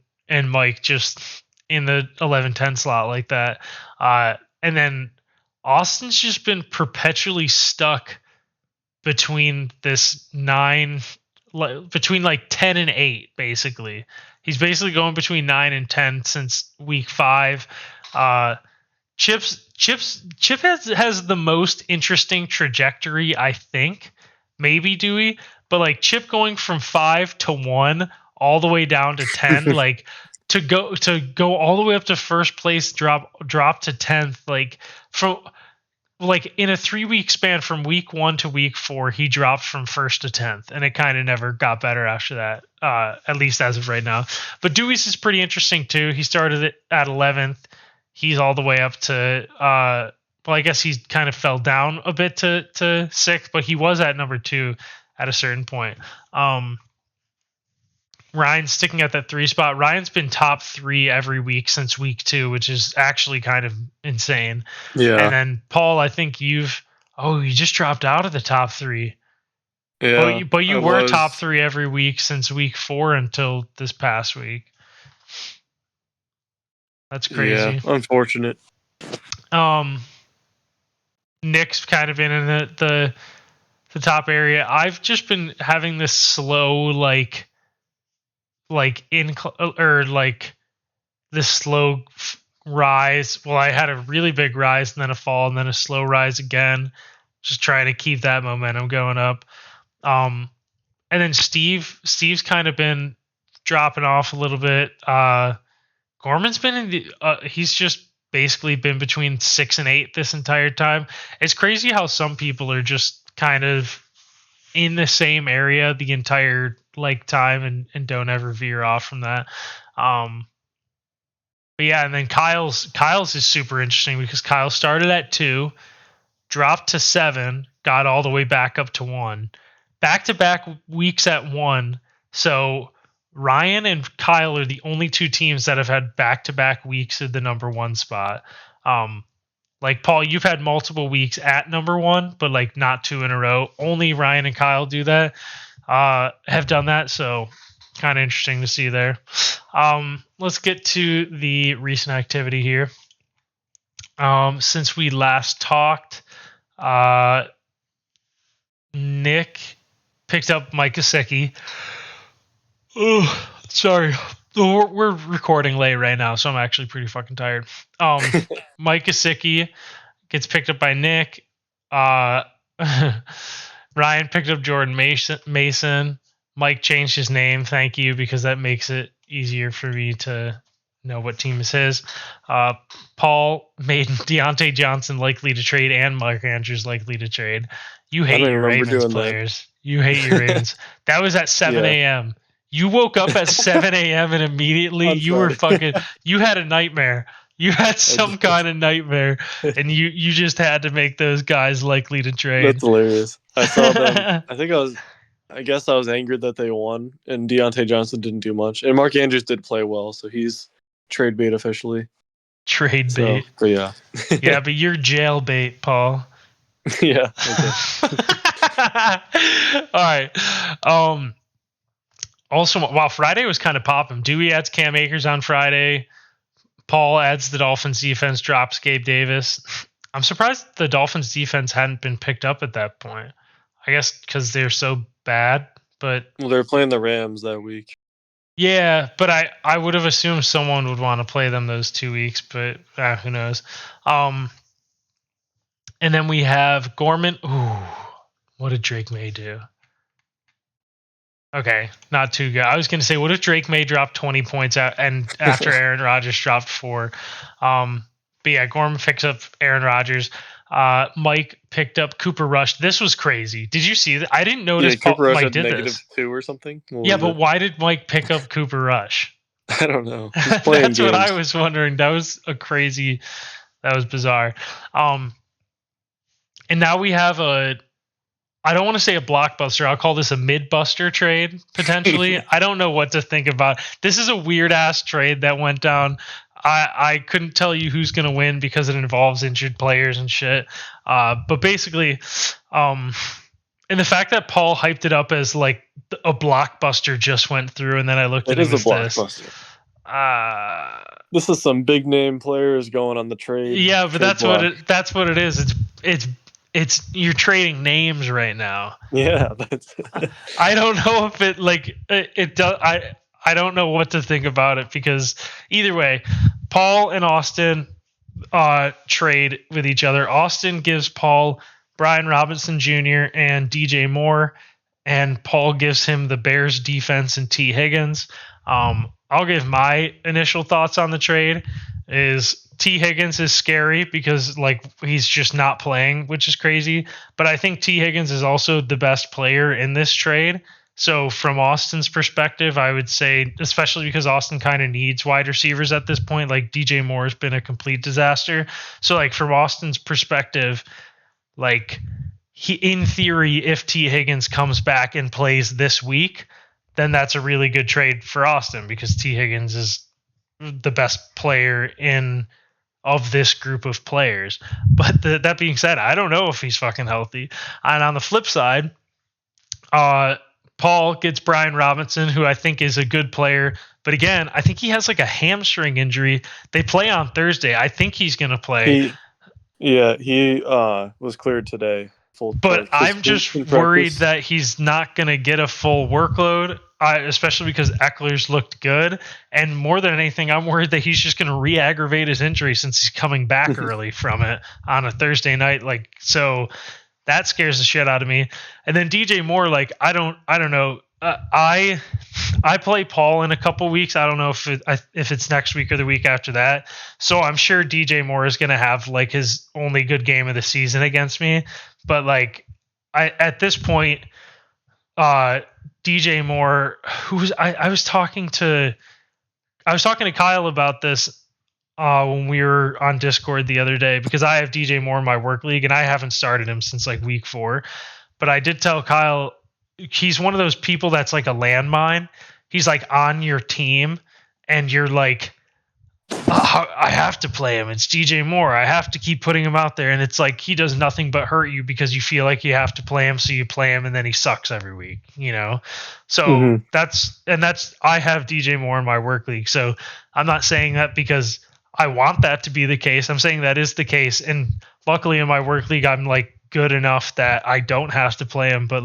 Mike just in the 11-10 slot like that. And then Austin's just been perpetually stuck between this 9, between like 10 and 8, basically. He's basically going between 9 and 10 since week 5. Chip has the most interesting trajectory, I think. Maybe Dewey, but like Chip going from 5 to 1 all the way down to 10, like to go all the way up to first place, drop to 10th, like from like in a 3-week span from week 1 to week 4, he dropped from first to 10th, and it kind of never got better after that, at least as of right now. But Dewey's is pretty interesting too. He started it at 11th. He's all the way up to I guess he kind of fell down a bit to 6th, but he was at number 2 at a certain point. Ryan's sticking at that 3 spot. Ryan's been top 3 every week since week 2, which is actually kind of insane. Yeah. And then Paul, I think you just dropped out of the top 3. Yeah. But you were top 3 every week since week 4 until this past week. That's crazy. Yeah, unfortunate. Nick's kind of been in the top area. I've just been having this slow this slow rise. Well, I had a really big rise and then a fall and then a slow rise again. Just trying to keep that momentum going up. And then Steve's kind of been dropping off a little bit. Gorman's been in the he's just basically been between 6 and 8 this entire time. It's crazy how some people are just kind of in the same area the entire time and don't ever veer off from that. But yeah, and then Kyle's is super interesting because Kyle started at 2, dropped to 7, got all the way back up to 1. Back-to-back weeks at 1. So Ryan and Kyle are the only 2 teams that have had back-to-back weeks at the number 1 spot. Like Paul, you've had multiple weeks at number 1, but like not 2 in a row. Only Ryan and Kyle do that. Have done that, so kind of interesting to see there. Let's get to the recent activity here. Since we last talked, Nick picked up MIKEY. Oh, sorry. We're recording late right now, so I'm actually pretty fucking tired. MIKEY gets picked up by Nick. Ryan picked up Jordan Mason. Mike changed his name. Thank you, because that makes it easier for me to know what team is his. Paul made Deontay Johnson likely to trade and Mark Andrews likely to trade. You hate your Ravens players. You hate your Ravens. That was at 7 a.m. You woke up at 7 a.m. and immediately you were you had a nightmare. You had some kind of nightmare, and you just had to make those guys likely to trade. That's hilarious. I saw them. I guess I was angered that they won, and Deontay Johnson didn't do much. And Mark Andrews did play well, so he's trade bait officially. Trade bait. But yeah. Yeah, but you're jail bait, Paul. Yeah. Okay. All right. Also, while Friday was kind of popping, Dewey adds Cam Akers on Friday. Paul adds the Dolphins defense, drops Gabe Davis. I'm surprised the Dolphins defense hadn't been picked up at that point. I guess because they're so bad, but... Well, they're playing the Rams that week. Yeah, but I would have assumed someone would want to play them those 2 weeks, but who knows. And And then we have Gorman. Ooh, what did Drake May do? Okay, not too good. I was going to say, what if Drake May dropped 20 points out and after Aaron Rodgers dropped 4? But yeah, Gorman picks up Aaron Rodgers. Mike picked up Cooper Rush. This was crazy. Did you see that? I didn't notice Cooper Rush Mike had did this. -2 or something. Yeah, but why did Mike pick up Cooper Rush? I don't know. He's playing That's games. what I was wondering. That was bizarre. And now we have I don't want to say a blockbuster. I'll call this a mid-buster trade, potentially. I don't know what to think about. This is a weird-ass trade that went down. I couldn't tell you who's going to win because it involves injured players and shit. But basically, and the fact that Paul hyped it up as like a blockbuster just went through, and then I looked at it as a blockbuster. This is some big-name players going on the trade. Yeah, but that's what it is. It's you're trading names right now. Yeah, I don't know if it does. I don't know what to think about it because either way, Paul and Austin trade with each other. Austin gives Paul Brian Robinson Jr. and DJ Moore, and Paul gives him the Bears defense and T. Higgins. I'll give my initial thoughts on the trade is T. Higgins is scary because he's just not playing, which is crazy. But I think T. Higgins is also the best player in this trade. So from Austin's perspective, I would say, especially because Austin kind of needs wide receivers at this point, like DJ Moore has been a complete disaster. So from Austin's perspective, in theory, if T. Higgins comes back and plays this week, then that's a really good trade for Austin because T. Higgins is the best player of this group of players. But that being said, I don't know if he's fucking healthy. And on the flip side, Paul gets Brian Robinson, who I think is a good player. But again, I think he has a hamstring injury. They play on Thursday. I think he's going to play. He was cleared today. But I'm just worried that he's not going to get a full workload, especially because Eckler's looked good. And more than anything, I'm worried that he's just going to re-aggravate his injury since he's coming back early from it on a Thursday night. So that scares the shit out of me. And then DJ Moore, I don't know. I play Paul in a couple weeks. I don't know if it's next week or the week after that. So I'm sure DJ Moore is going to have his only good game of the season against me. But at this point, DJ Moore, I was talking to Kyle about this when we were on Discord the other day because I have DJ Moore in my work league and I haven't started him since week 4. But I did tell Kyle he's one of those people that's like a landmine. He's on your team and you're I have to play him. It's DJ Moore. I have to keep putting him out there. And it's he does nothing but hurt you because you feel like you have to play him. So you play him and then he sucks every week, So that's I have DJ Moore in my work league. So I'm not saying that because I want that to be the case. I'm saying that is the case. And luckily in my work league, I'm good enough that I don't have to play him, but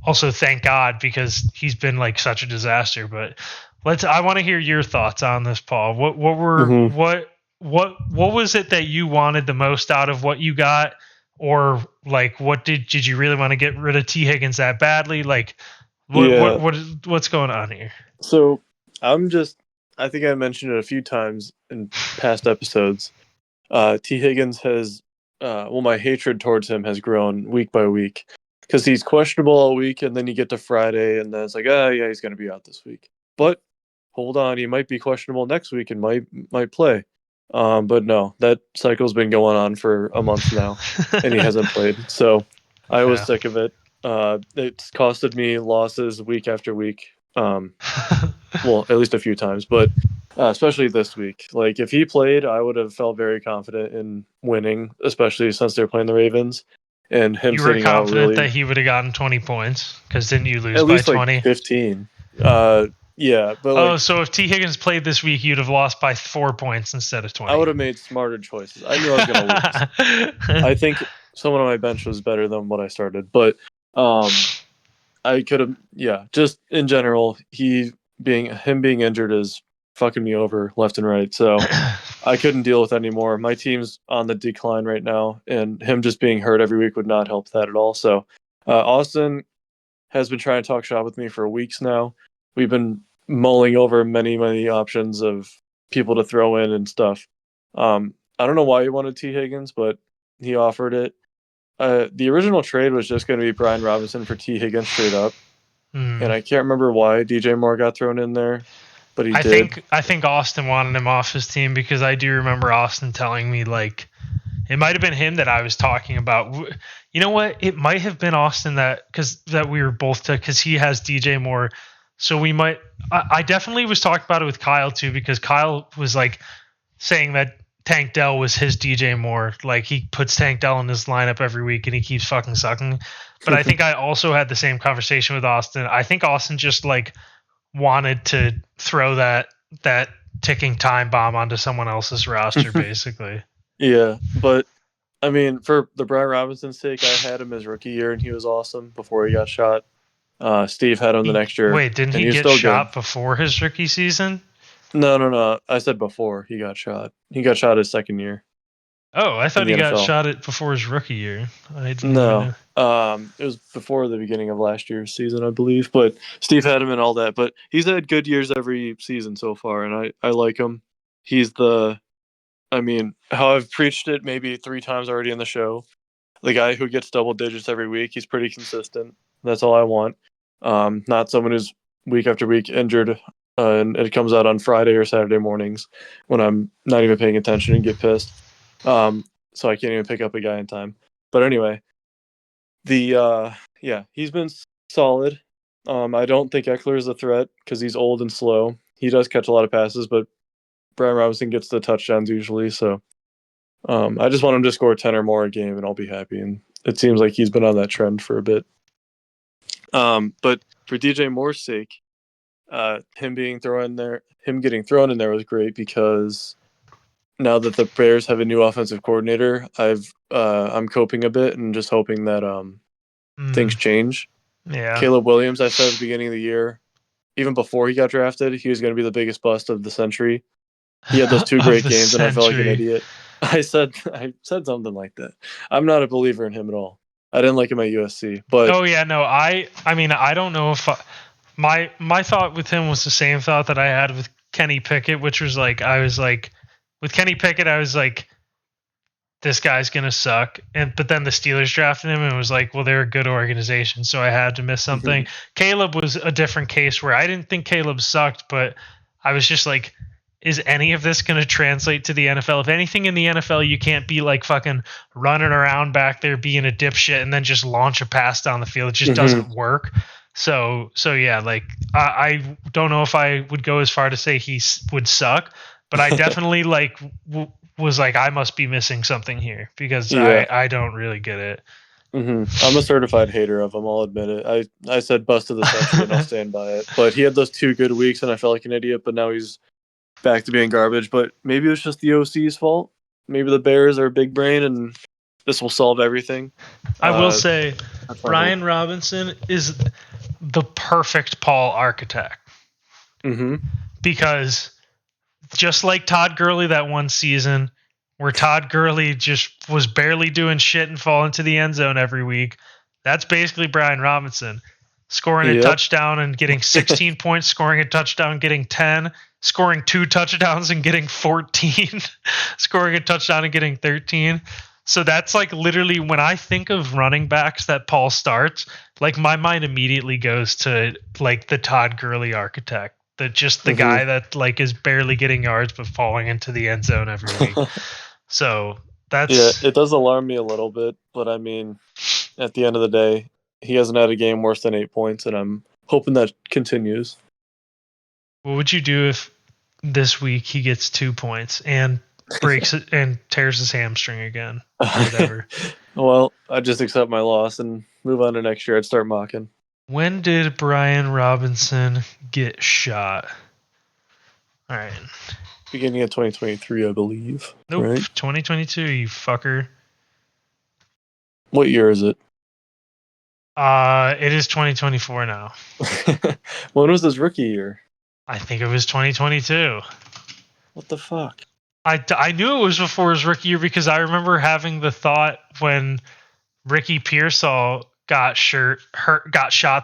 also thank God because he's been such a disaster. But I want to hear your thoughts on this, Paul. What was it that you wanted the most out of what you got? Or what did you really want to get rid of T. Higgins that badly? What's going on here? So I think I mentioned it a few times in past episodes. T. Higgins has, my hatred towards him has grown week by week because he's questionable all week, and then you get to Friday, and then it's yeah, he's going to be out this week. But hold on, he might be questionable next week and might play. But no, that cycle's been going on for a month now, and he hasn't played. So I was sick of it. It's costed me losses week after week. Well, at least a few times, but especially this week. If he played, I would have felt very confident in winning, especially since they're playing the Ravens. And him you were confident that he would have gotten 20 points because didn't you lose by 20? 15. Yeah, but so if T. Higgins played this week, you'd have lost by 4 points instead of 20. I would have made smarter choices. I knew I was going to lose. I think someone on my bench was better than what I started, but I could have. Yeah, just in general, him being injured is fucking me over left and right. So I couldn't deal with anymore. My team's on the decline right now, and him just being hurt every week would not help that at all. So, Austin has been trying to talk shop with me for weeks now. We've been mulling over many options of people to throw in and stuff. I don't know why he wanted T. Higgins, but he offered it. The original trade was just going to be Brian Robinson for T. Higgins straight up, and I can't remember why DJ Moore got thrown in there, but he did. I think Austin wanted him off his team because I do remember Austin telling me like it might have been him that I was talking about. You know what? It might have been Austin that we were both because he has DJ Moore. So we might. I definitely was talking about it with Kyle too because Kyle was like saying that Tank Dell was his DJ Moore. Like he puts Tank Dell in his lineup every week and he keeps fucking sucking. But I think I also had the same conversation with Austin. I think Austin just like wanted to throw that ticking time bomb onto someone else's roster, basically. Yeah, but I mean, for the Brian Robinson's sake, I had him his rookie year and he was awesome before he got shot. Steve had him the next year. Wait, didn't he get shot before his rookie season? No. I said before he got shot. He got shot his second year. Oh, I thought he got shot it before his rookie year. No, it was before the beginning of last year's season, I believe. But Steve had him and all that. But he's had good years every season so far, and I like him. He's I mean, how I've preached it maybe 3 times already in the show. The guy who gets double digits every week. He's pretty consistent. That's all I want. Not someone who's week after week injured, and it comes out on Friday or Saturday mornings when I'm not even paying attention and get pissed. So I can't even pick up a guy in time. But anyway, he's been solid. I don't think Eckler is a threat because he's old and slow. He does catch a lot of passes, but Brian Robinson gets the touchdowns usually. So I just want him to score 10 or more a game, and I'll be happy. And it seems like he's been on that trend for a bit. But for DJ Moore's sake, him getting thrown in there was great because now that the Bears have a new offensive coordinator, I'm coping a bit and just hoping that things change. Yeah. Caleb Williams, I said at the beginning of the year, even before he got drafted, he was going to be the biggest bust of the century. He had those 2 great games, and I felt like an idiot. I said something like that. I'm not a believer in him at all. I didn't like him at USC, but I mean, I don't know if my thought with him was the same thought that I had with Kenny Pickett, which was like with Kenny Pickett, I was like, this guy's gonna suck, but then the Steelers drafted him and it was like, well, they're a good organization, so I had to miss something. Caleb was a different case where I didn't think Caleb sucked, but I was just like, is any of this going to translate to the NFL? If anything in the NFL, you can't be like fucking running around back there being a dipshit and then just launch a pass down the field. It just doesn't work. So yeah, like I don't know if I would go as far to say he would suck, but I definitely like was like, I must be missing something here because I don't really get it. I'm a certified hater of him. I'll admit it. I said bust of the century and I'll stand by it. But he had those 2 good weeks and I felt like an idiot, but now he's back to being garbage. But maybe it was just the OC's fault. Maybe the Bears are big brain and this will solve everything. I will say Brian Robinson is the perfect Paul architect. Because just like Todd Gurley that one season where Todd Gurley just was barely doing shit and fall into the end zone every week, that's basically Brian Robinson. Scoring a touchdown and getting 16 points, scoring a touchdown, getting 10, scoring 2 touchdowns and getting 14, scoring a touchdown and getting 13. So that's like literally when I think of running backs that Paul starts, like my mind immediately goes to like the Todd Gurley architect, the guy that like is barely getting yards but falling into the end zone every week. So that's it does alarm me a little bit, but I mean, at the end of the day, he hasn't had a game worse than 8 points, and I'm hoping that continues. What would you do if this week he gets 2 points and breaks it and tears his hamstring again? Whatever. Well, I'd just accept my loss and move on to next year. I'd start mocking. When did Brian Robinson get shot? All right. Beginning of 2023, I believe. Nope. Right? 2022, you fucker. What year is it? It is 2024 now. When was his rookie year? I think it was 2022. What the fuck? I knew it was before his rookie year because I remember having the thought when Ricky Pearsall got shot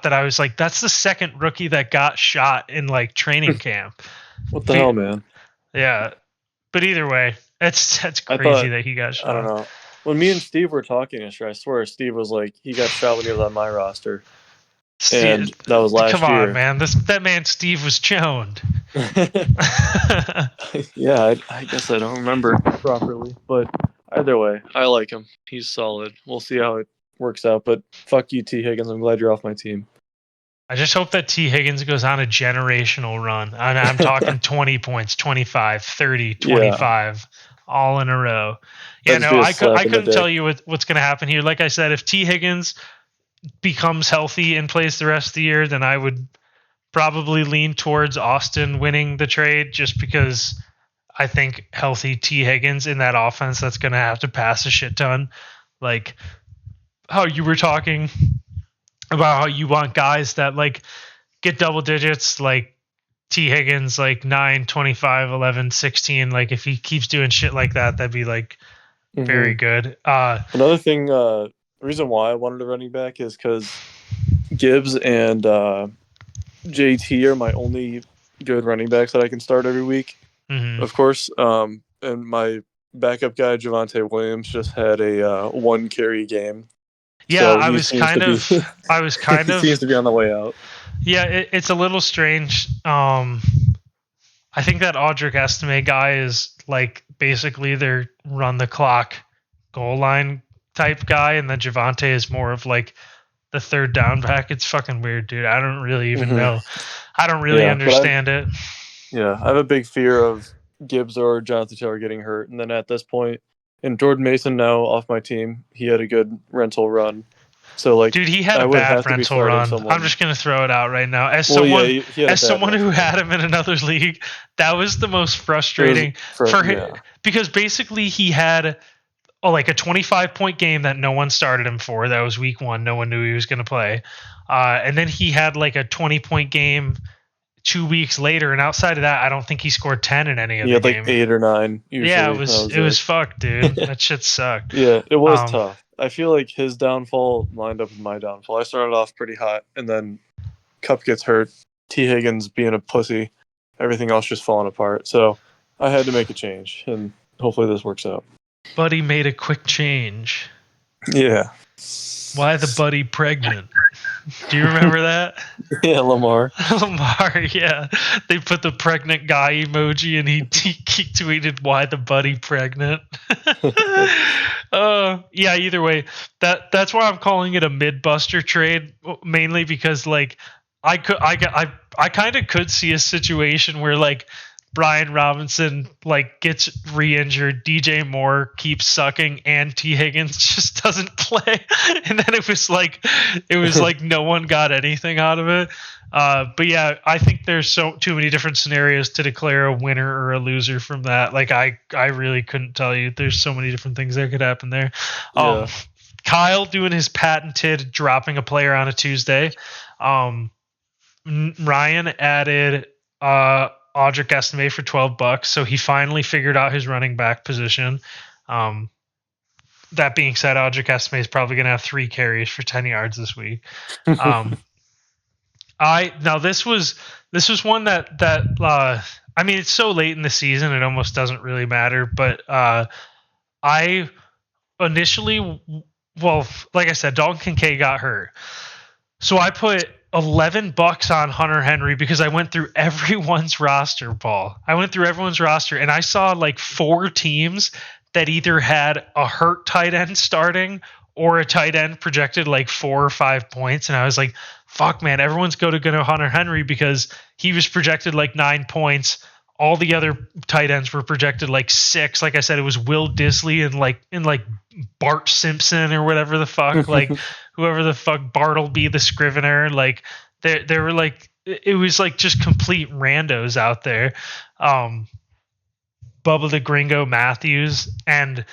that I was like, that's the second rookie that got shot in like training camp. What the hell, man? Yeah, but either way, that's crazy that he got shot. I don't know. When me and Steve were talking yesterday, I swear Steve was like, he got shot when he was on my roster. And that was last year. Come on, man. That man Steve was choned. Yeah, I guess I don't remember properly. But either way, I like him. He's solid. We'll see how it works out. But fuck you, T. Higgins. I'm glad you're off my team. I just hope that T. Higgins goes on a generational run. I'm talking 20 points, 25, 30, 25, all in a row. Yeah, no, I couldn't tell you what's going to happen here. Like I said, if T. Higgins becomes healthy and plays the rest of the year, then I would probably lean towards Austin winning the trade just because I think healthy T. Higgins in that offense that's going to have to pass a shit ton. Like how you were talking about how you want guys that like get double digits, like T. Higgins, like 9, 25, 11, 16. Like if he keeps doing shit like that, that'd be like very good. Another thing, the reason why I wanted a running back is because Gibbs and JT are my only good running backs that I can start every week. Of course, and my backup guy Javonte Williams just had a 1 carry game. Yeah, so I was kind of he seems to be on the way out. Yeah, it's a little strange. I think that Audric Estime guy is like basically their run the clock goal line type guy, and then Javonte is more of like the third down back. It's fucking weird, dude. I don't really even know. I don't really understand it. Yeah, I have a big fear of Gibbs or Jonathan Taylor getting hurt, and then at this point, and Jordan Mason now off my team, he had a good rental run. So like, dude, he had a bad rental run. I'm just gonna throw it out right now. As someone who had him in another league, that was the most frustrating for him because basically he had like a 25-point game that no one started him for. That was week 1. No one knew he was gonna play, and then he had like a 20-point game 2 weeks later, and outside of that, I don't think he scored 10 in any of the game. Like 8 or 9. Usually. Yeah, it was fucked, dude. That shit sucked. Yeah, it was tough. I feel like his downfall lined up with my downfall. I started off pretty hot, and then Kupp gets hurt. T. Higgins being a pussy, everything else just falling apart. So I had to make a change, and hopefully this works out. Buddy made a quick change. Yeah. Why the buddy pregnant? Do you remember that? Yeah, Lamar, yeah. They put the pregnant guy emoji and he tweeted, why the buddy pregnant? Yeah, either way, that's why I'm calling it a mid-buster trade, mainly because like I kind of could see a situation where like Brian Robinson like gets re-injured, DJ Moore keeps sucking, and T. Higgins just doesn't play, and then it was like no one got anything out of it. But yeah, I think there's too many different scenarios to declare a winner or a loser from that. Like I really couldn't tell you. There's so many different things that could happen there. Yeah. Kyle doing his patented dropping a player on a Tuesday. Ryan added Audric Estime for $12, so he finally figured out his running back position. That being said, Audric Estime is probably going to have 3 carries for 10 yards this week. This was one that I mean, it's so late in the season it almost doesn't really matter, but I initially, well, like I said, Dalton Kincaid got hurt, so I put $11 on Hunter Henry because I went through everyone's roster, Paul. I went through everyone's roster and I saw like 4 teams that either had a hurt tight end starting or a tight end projected like 4 or 5 points. And I was like, fuck, man, everyone's going to Hunter Henry because he was projected like 9 points. All the other tight ends were projected like 6. Like I said, it was Will Disley and like Bart Simpson or whatever the fuck, like whoever the fuck, Bartleby the Scrivener. Like they were like, it was like just complete randos out there. Bubba the Gringo Matthews. And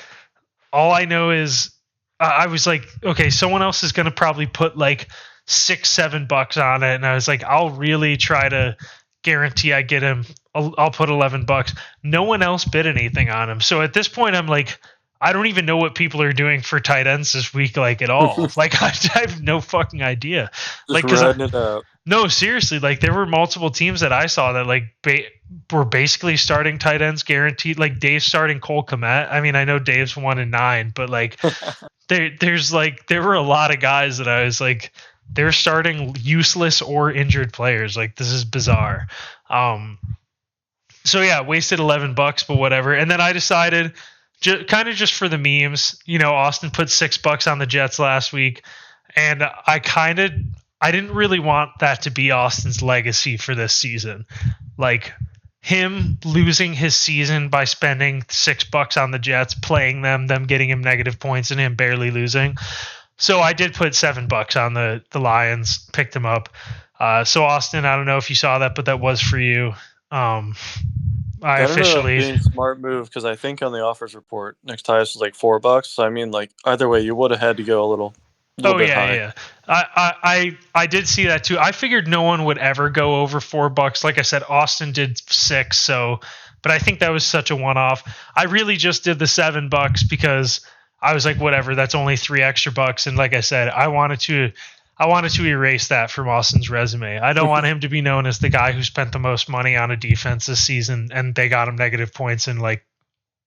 all I know is I was like, okay, someone else is going to probably put like $6-7 on it. And I was like, I'll really try to guarantee I get him I'll put $11. No one else bid anything on him. So at this point, I'm like, I don't even know what people are doing for tight ends this week, like at all. Like I have no fucking idea. Just like, riding it out. No, seriously, like there were multiple teams that I saw that like were basically starting tight ends guaranteed. Like Dave's starting Cole Kmet. I mean, I know Dave's 1-9, but like there were a lot of guys that I was like, they're starting useless or injured players. Like this is bizarre. So yeah, wasted $11, but whatever. And then I decided, kind of just for the memes, Austin put $6 on the Jets last week, and I didn't really want that to be Austin's legacy for this season. Like him losing his season by spending $6 on the Jets, playing them getting him negative points, and him barely losing. So I did put $7 on the Lions, picked him up. So Austin, I don't know if you saw that, but that was for you. I officially being a smart move, because I think on the offers report next highest was like $4. So I mean, like either way, you would have had to go a little bit high. Yeah. I did see that too. I figured no one would ever go over $4. Like I said, Austin did 6, but I think that was such a one-off. I really just did the $7 because I was like, whatever, that's only $3 extra. And like I said, I wanted to erase that from Austin's resume. I don't want him to be known as the guy who spent the most money on a defense this season and they got him negative points and like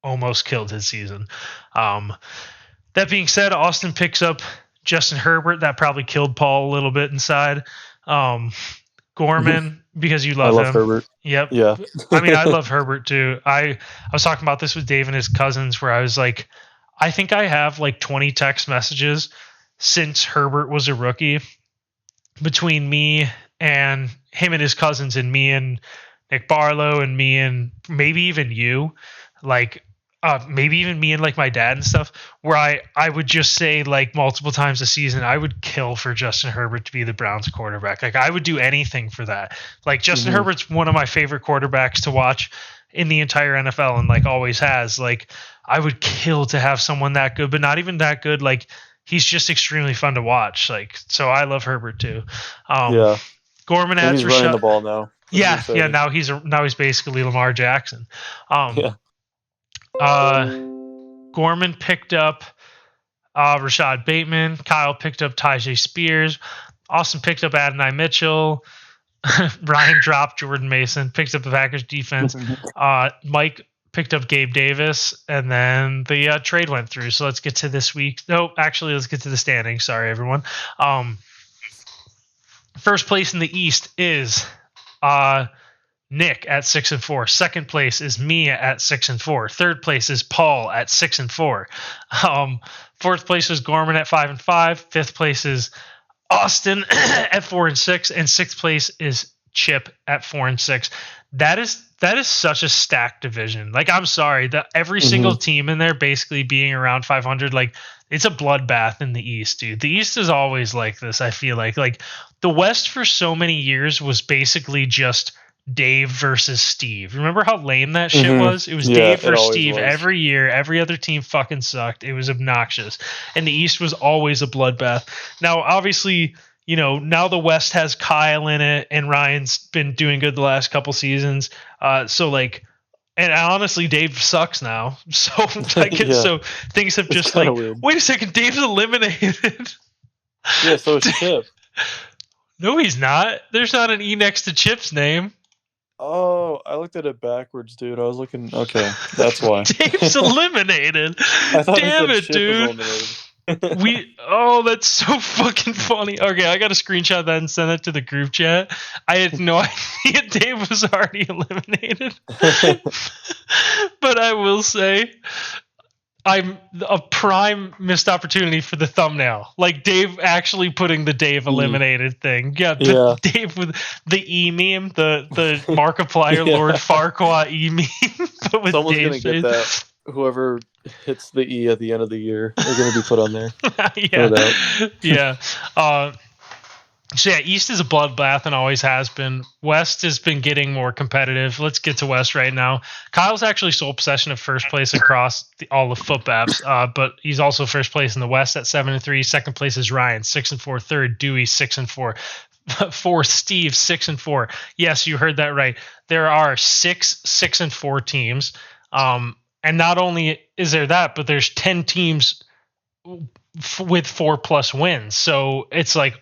almost killed his season. That being said, Austin picks up Justin Herbert. That probably killed Paul a little bit inside. Gorman, because you love him. I love Herbert. Yep. Yeah. I mean, I love Herbert too. I was talking about this with Dave and his cousins where I was like, I think I have like 20 text messages since Herbert was a rookie between me and him and his cousins and me and Nick Barlow and me and maybe even you, like maybe even me and like my dad and stuff, where I would just say like multiple times a season, I would kill for Justin Herbert to be the Browns quarterback. Like I would do anything for that. Like Justin Herbert's one of my favorite quarterbacks to watch in the entire NFL and like always has. Like I would kill to have someone that good, but not even that good. Like he's just extremely fun to watch. Like, so I love Herbert too. Yeah. Gorman adds running the ball now. Yeah. Now he's basically Lamar Jackson. Gorman picked up Rashad Bateman. Kyle picked up Tyjae Spears. Austin picked up Adonai Mitchell. Ryan dropped Jordan Mason. Picked up the Packers defense. Mike picked up Gabe Davis, and then the trade went through. So let's get to this week. No, actually, let's get to the standings. Sorry, everyone. First place in the East is Nick at 6-4. Second place is Mia at 6-4. Third place is Paul at 6-4. Fourth place is Gorman at 5-5. Fifth place is Austin at 4-6, and sixth place is Chip at 4-6. That is such a stacked division. Like, I'm sorry that every single team in there basically being around 500, like it's a bloodbath in the East, dude. The East is always like this. I feel like the West for so many years was basically just Dave versus Steve. Remember how lame that shit was? It was Dave versus Steve every year. Every other team fucking sucked. It was obnoxious. And the East was always a bloodbath. Now, obviously, now the West has Kyle in it, and Ryan's been doing good the last couple seasons. And honestly, Dave sucks now. So so things have just weird. Wait a second, Dave's eliminated. Yeah, so it's Chip. No, he's not. There's not an E next to Chip's name. Oh, I looked at it backwards, dude. I was looking. Okay, that's why. Dave's eliminated. Damn it, dude. That's so fucking funny. Okay, I gotta screenshot that and send it to the group chat. I had no idea Dave was already eliminated. But I will say, I'm a prime missed opportunity for the thumbnail. Like Dave actually putting the Dave eliminated thing. Yeah, Dave with the E meme, the Markiplier Lord Farquaad E meme. But with someone's Dave's gonna get that. Whoever hits the E at the end of the year, they're gonna be put on there. Yeah. So yeah, East is a bloodbath and always has been. West has been getting more competitive. Let's get to West right now. Kyle's actually sole possession of first place across all the Footbaps, but he's also first place in the West at 7-3. Second place is Ryan, 6-4. Third, Dewey, 6-4. Fourth, Steve, 6-4. Yes, you heard that right. There are 6-4 teams. And not only is there that, but there's 10 teams with 4+ wins. So it's like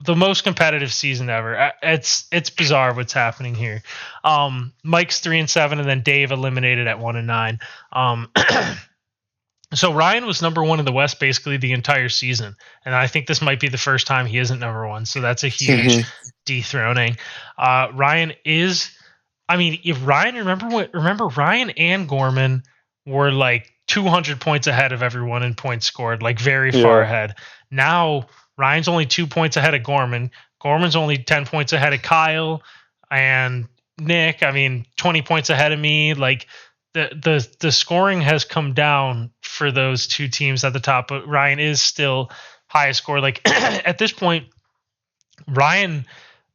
the most competitive season ever. It's bizarre what's happening here. Mike's 3-7, and then Dave eliminated at 1-9. So Ryan was number one in the West basically the entire season, and I think this might be the first time he isn't number one. So that's a huge dethroning. Ryan is, I mean, if Ryan remember Ryan and Gorman were like 200 points ahead of everyone in points scored, like very far ahead. Now Ryan's only 2 points ahead of Gorman. Gorman's only 10 points ahead of Kyle and Nick. I mean, 20 points ahead of me. Like the scoring has come down for those two teams at the top, but Ryan is still highest score. Like at this point, Ryan,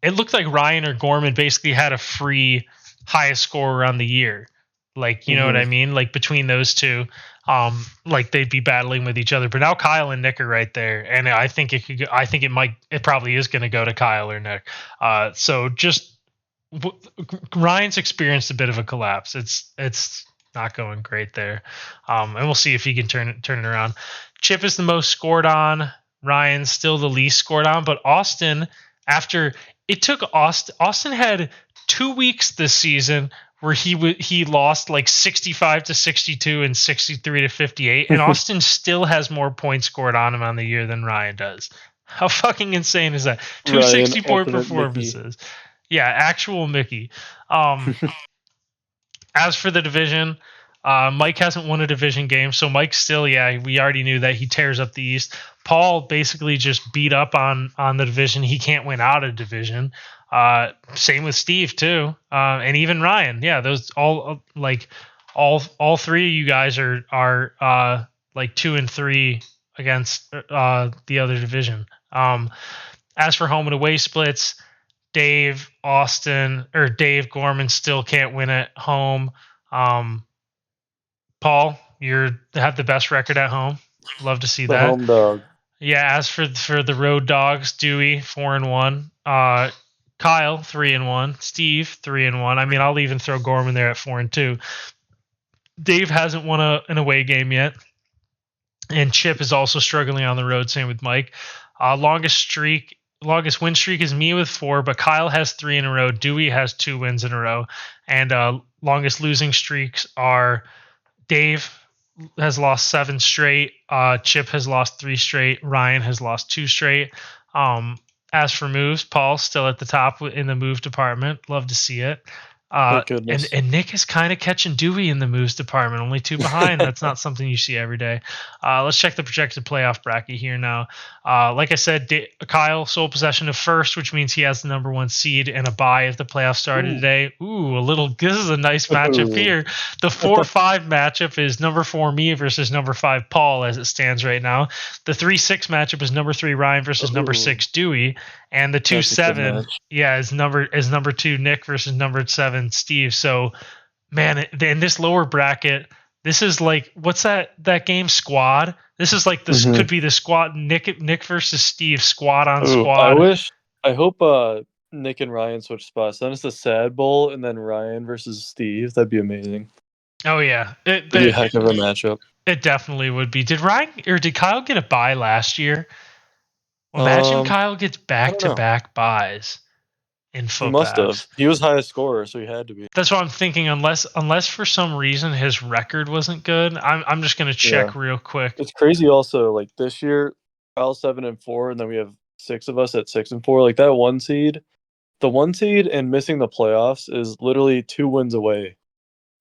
it looked like Ryan or Gorman basically had a free highest score around the year. Like, you know what I mean? Like between those two, like they'd be battling with each other. But now Kyle and Nick are right there, and I think it probably is going to go to Kyle or Nick. So just Ryan's experienced a bit of a collapse. It's not going great there, and we'll see if he can turn it around. Chip is the most scored on. Ryan's still the least scored on, but Austin, after it took Austin had 2 weeks this season where he lost like 65-62 and 63-58, and Austin still has more points scored on him on the year than Ryan does. How fucking insane is that? 264 performances. Mickey. Yeah, actual Mickey. As for the division, Mike hasn't won a division game, so Mike still, we already knew that he tears up the East. Paul basically just beat up on the division. He can't win out of division. Same with Steve too, and even Ryan. Yeah, those all three of you guys are like 2-3 against the other division. As for home and away splits, Dave Gorman still can't win at home. Paul, you have the best record at home. Love to see that. Home dog. Yeah, as for the road dogs, Dewey 4-1, Kyle 3-1, Steve 3-1. I mean, I'll even throw Gorman there at 4-2. Dave hasn't won an away game yet, and Chip is also struggling on the road. Same with Mike. Longest win streak is me with 4, but Kyle has 3 in a row. Dewey has 2 wins in a row. And longest losing streaks are Dave has lost 7 straight. Chip has lost 3 straight. Ryan has lost 2 straight. As for moves, Paul's still at the top in the move department. Love to see it. And Nick is kind of catching Dewey in the moves department, only 2 behind. That's not something you see every day. Let's check the projected playoff bracket here now. Like I said, Kyle sole possession of first, which means he has the number 1 seed and a bye if the playoffs started today. This is a nice matchup here. The 4-5 matchup is number 4 me versus number 5 Paul as it stands right now. The 3-6 matchup is number 3 Ryan versus number 6 Dewey. And the 2-7, is number 2 Nick versus number 7 Steve. So, man, in this lower bracket, this is like, what's that game? Squad. This is like this could be the squad. Nick versus Steve, squad on squad. I hope Nick and Ryan switch spots. Then it's the Sad Bowl, and then Ryan versus Steve. That'd be amazing. Oh yeah, it'd be a heck of a matchup. It definitely would be. Did Kyle get a bye last year? Imagine Kyle gets back-to-back buys in Footbaps. He must have. He was highest scorer, so he had to be. That's what I'm thinking. Unless for some reason his record wasn't good, I'm just gonna check real quick. It's crazy. Also, like this year, Kyle's 7-4, and then we have 6 of us at 6-4. Like that 1 seed, the 1 seed and missing the playoffs is literally 2 wins away,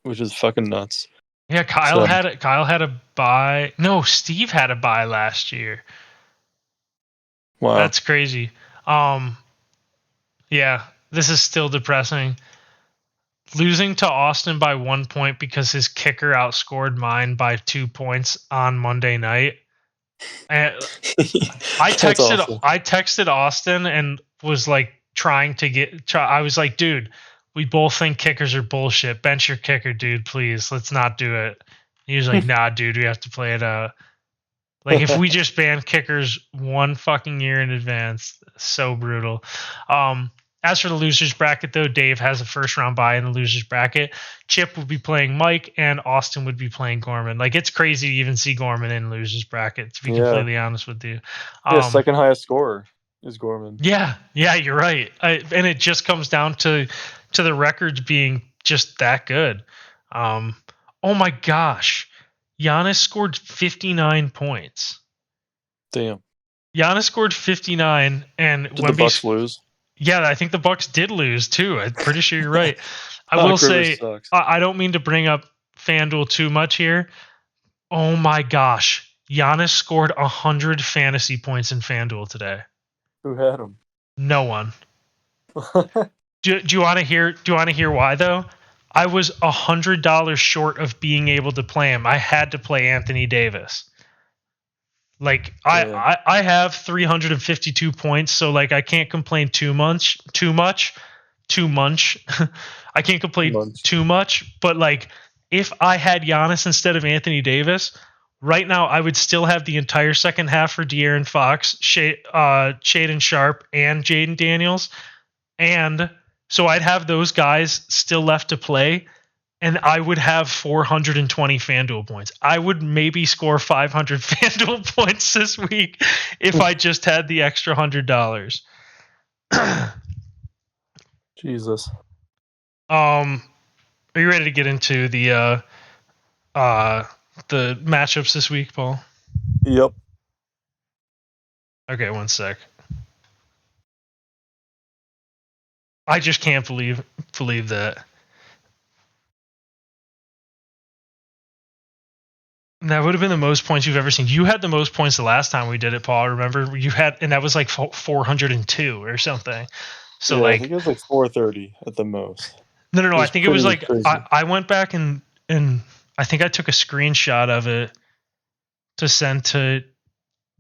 which is fucking nuts. Yeah, Kyle had a bye. No, Steve had a bye last year. Wow. That's crazy. Yeah, this is still depressing. Losing to Austin by 1 point because his kicker outscored mine by 2 points on Monday night. And I texted Austin and was like I was like, dude, we both think kickers are bullshit. Bench your kicker, dude, please. Let's not do it. He was like, nah, dude, we have to play it out. Like if we just banned kickers one fucking year in advance, so brutal. As for the losers bracket, though, Dave has a first round bye in the losers bracket. Chip would be playing Mike, and Austin would be playing Gorman. Like it's crazy to even see Gorman in losers bracket. To be completely honest with you, second highest scorer is Gorman. Yeah, you're right. And it just comes down to the records being just that good. Oh my gosh, Giannis scored 59 points. Damn. Giannis scored 59, and did the Bucks lose? Yeah, I think the Bucks did lose too. I'm pretty sure you're right. I will say I don't mean to bring up FanDuel too much here. Oh my gosh, Giannis scored 100 fantasy points in FanDuel today. Who had him? No one. do you want to hear? Do you want to hear why though? I was $100 short of being able to play him. I had to play Anthony Davis. Like I have 352 points, so like I can't complain too much. I can't complain too much, but like if I had Giannis instead of Anthony Davis, right now I would still have the entire second half for De'Aaron Fox, Shaedon Sharpe, and Jaden Daniels, and so I'd have those guys still left to play. And I would have 420 FanDuel points. I would maybe score 500 FanDuel points this week if I just had the extra $100. Jesus. Are you ready to get into the matchups this week, Paul? Yep. Okay, one sec. I just can't believe that. That would have been the most points you've ever seen. You had the most points the last time we did it, Paul. Remember, you had, and that was like 402 or something. So like, I think it was like 430 at the most. No. I think it was like I went back and I think I took a screenshot of it to send to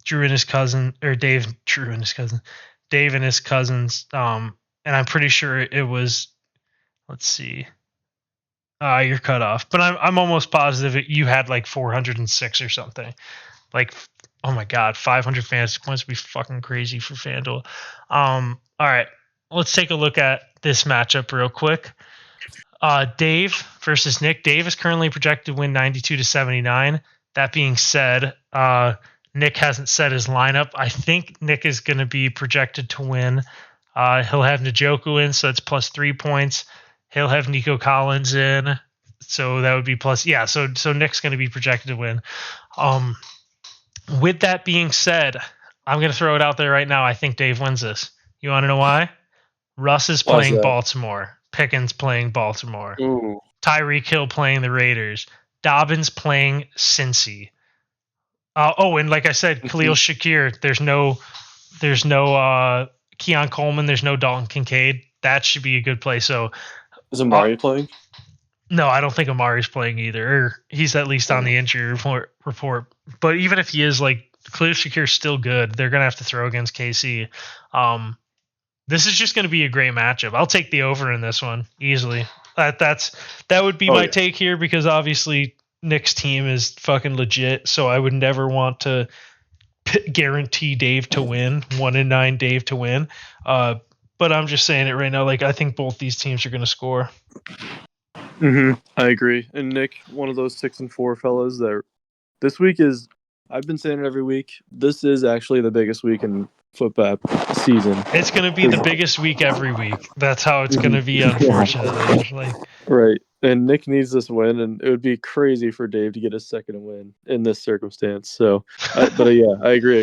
Drew and his cousin, or Dave and his cousins. And I'm pretty sure it was. Let's see. You're cut off, but I'm almost positive you had like 406 or something. Like, oh my god, 500 fantasy points would be fucking crazy for FanDuel. All right, let's take a look at this matchup real quick. Dave versus Nick. Dave is currently projected to win 92-79. That being said, Nick hasn't set his lineup. I think Nick is going to be projected to win. He'll have Njoku in, so that's plus 3 points. He'll have Nico Collins in, so that would be plus. Yeah, so Nick's going to be projected to win. With that being said, I'm going to throw it out there right now. I think Dave wins this. You want to know why? Russ is playing Baltimore. Pickens playing Baltimore. Ooh. Tyreek Hill playing the Raiders. Dobbins playing Cincy. And like I said, Khalil Shakir. There's no Keon Coleman. There's no Dalton Kincaid. That should be a good play. So. Is Amari playing? No, I don't think Amari's playing either. He's at least on the injury report. But even if he is, like, Khalil Shakir's still good. They're going to have to throw against KC. This is just going to be a great matchup. I'll take the over in this one easily. That would be my take here, because obviously Nick's team is fucking legit. So I would never want to guarantee Dave to win, 1-9 Dave to win. But I'm just saying it right now. Like, I think both these teams are going to score. I agree. And Nick, one of those 6-4 fellas that this week is, I've been saying it every week, this is actually the biggest week in Footbap season. It's going to be the biggest week every week. That's how it's going to be, unfortunately. Right. And Nick needs this win, and it would be crazy for Dave to get his second win in this circumstance. So, I agree.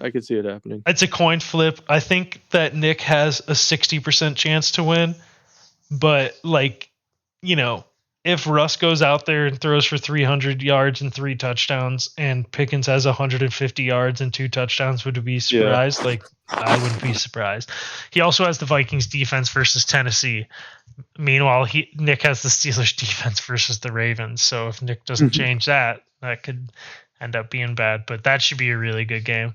I could see it happening. It's a coin flip. I think that Nick has a 60% chance to win, but like, you know, if Russ goes out there and throws for 300 yards and 3 touchdowns, and Pickens has 150 yards and 2 touchdowns, would you be surprised? Yeah. Like, I wouldn't be surprised. He also has the Vikings defense versus Tennessee. Meanwhile, Nick has the Steelers defense versus the Ravens. So if Nick doesn't change that could end up being bad. But that should be a really good game.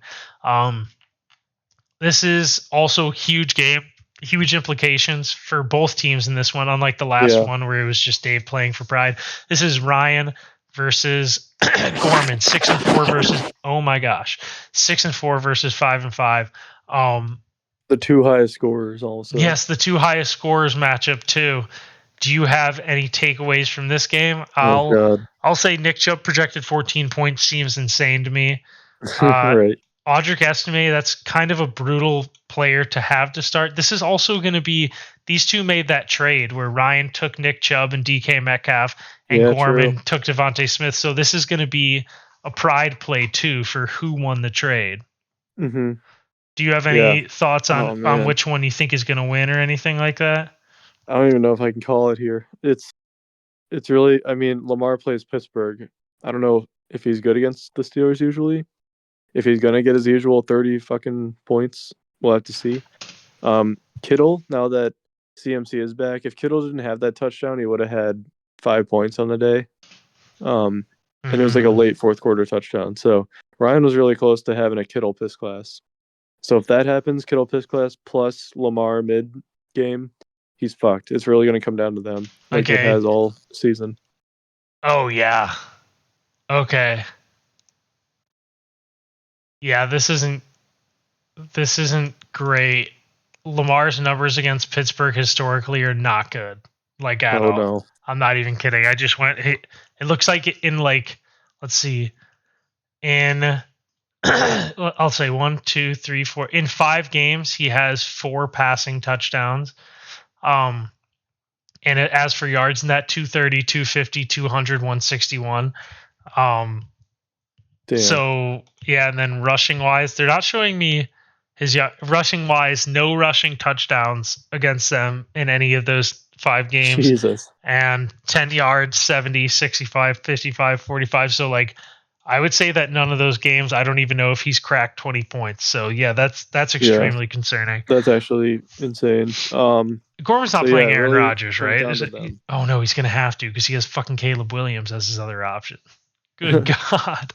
This is also a huge game. Huge implications for both teams in this one, unlike the last one where it was just Dave playing for pride. This is Ryan versus Gorman. 6-4 versus 6-4 versus 5-5. The two highest scorers also. Yes, the two highest scorers matchup too. Do you have any takeaways from this game? I'll say Nick Chubb projected 14 points seems insane to me. Right. Audric Estime, that's kind of a brutal player to have to start. This is also going to be, these two made that trade where Ryan took Nick Chubb and DK Metcalf and Gorman took Devontae Smith. So this is going to be a pride play too for who won the trade. Mm-hmm. Do you have any thoughts on which one you think is going to win or anything like that? I don't even know if I can call it here. It's really, I mean, Lamar plays Pittsburgh. I don't know if he's good against the Steelers usually. If he's going to get his usual 30 fucking points, we'll have to see. Kittle, now that CMC is back, if Kittle didn't have that touchdown, he would have had 5 points on the day. And it was like a late fourth quarter touchdown. So Ryan was really close to having a Kittle piss class. So if that happens, Kittle piss class plus Lamar mid game, he's fucked. It's really going to come down to them, like it has all season. Oh yeah. Okay. Yeah, this isn't great. Lamar's numbers against Pittsburgh historically are not good. Like at all. No. I'm not even kidding. I just went. It looks like in like, let's see, in I'll say 1, 2, 3, 4. In 5 games, he has 4 passing touchdowns. And as for yards in that, 230, 250, 200, 161. Damn. So yeah, and then rushing wise, they're not showing me his rushing wise, no rushing touchdowns against them in any of those 5 games. Jesus. And 10 yards, 70, 65, 55, 45. So like, I would say that none of those games, I don't even know if he's cracked 20 points. So yeah, that's extremely concerning. That's actually insane. Gorman's not playing Aaron Rodgers, right? Oh no, he's gonna have to because he has fucking Caleb Williams as his other option. Good God.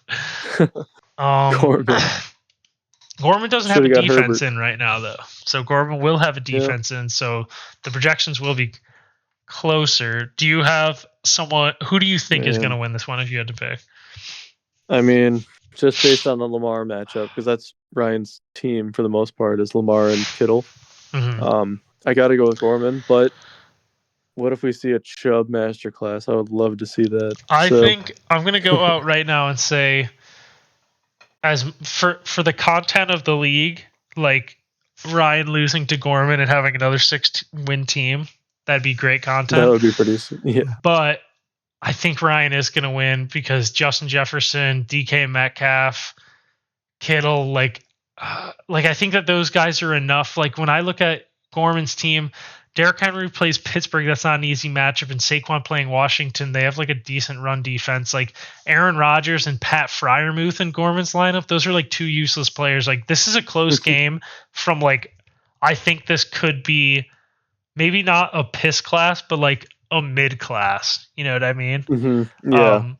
Gorman doesn't have a defense in right now though. So Gorman will have a defense in, so the projections will be closer. Do you have someone, who do you think is going to win this one if you had to pick? I mean, just based on the Lamar matchup, because that's Ryan's team for the most part, is Lamar and Kittle. Mm-hmm. I got to go with Gorman, but what if we see a Chubb masterclass? I would love to see that. I think I'm going to go out right now and say, as for the content of the league, like Ryan losing to Gorman and having another 6-win team, that'd be great content. That would be pretty, yeah. But I think Ryan is going to win because Justin Jefferson, DK Metcalf, Kittle, like I think that those guys are enough. Like when I look at Gorman's team, Derrick Henry plays Pittsburgh. That's not an easy matchup. And Saquon playing Washington, they have like a decent run defense. Like Aaron Rodgers and Pat Freiermuth in Gorman's lineup, those are like 2 useless players. Like this is a close game from like, I think this could be maybe not a piss class, but like a mid class. You know what I mean? Mm-hmm. Yeah.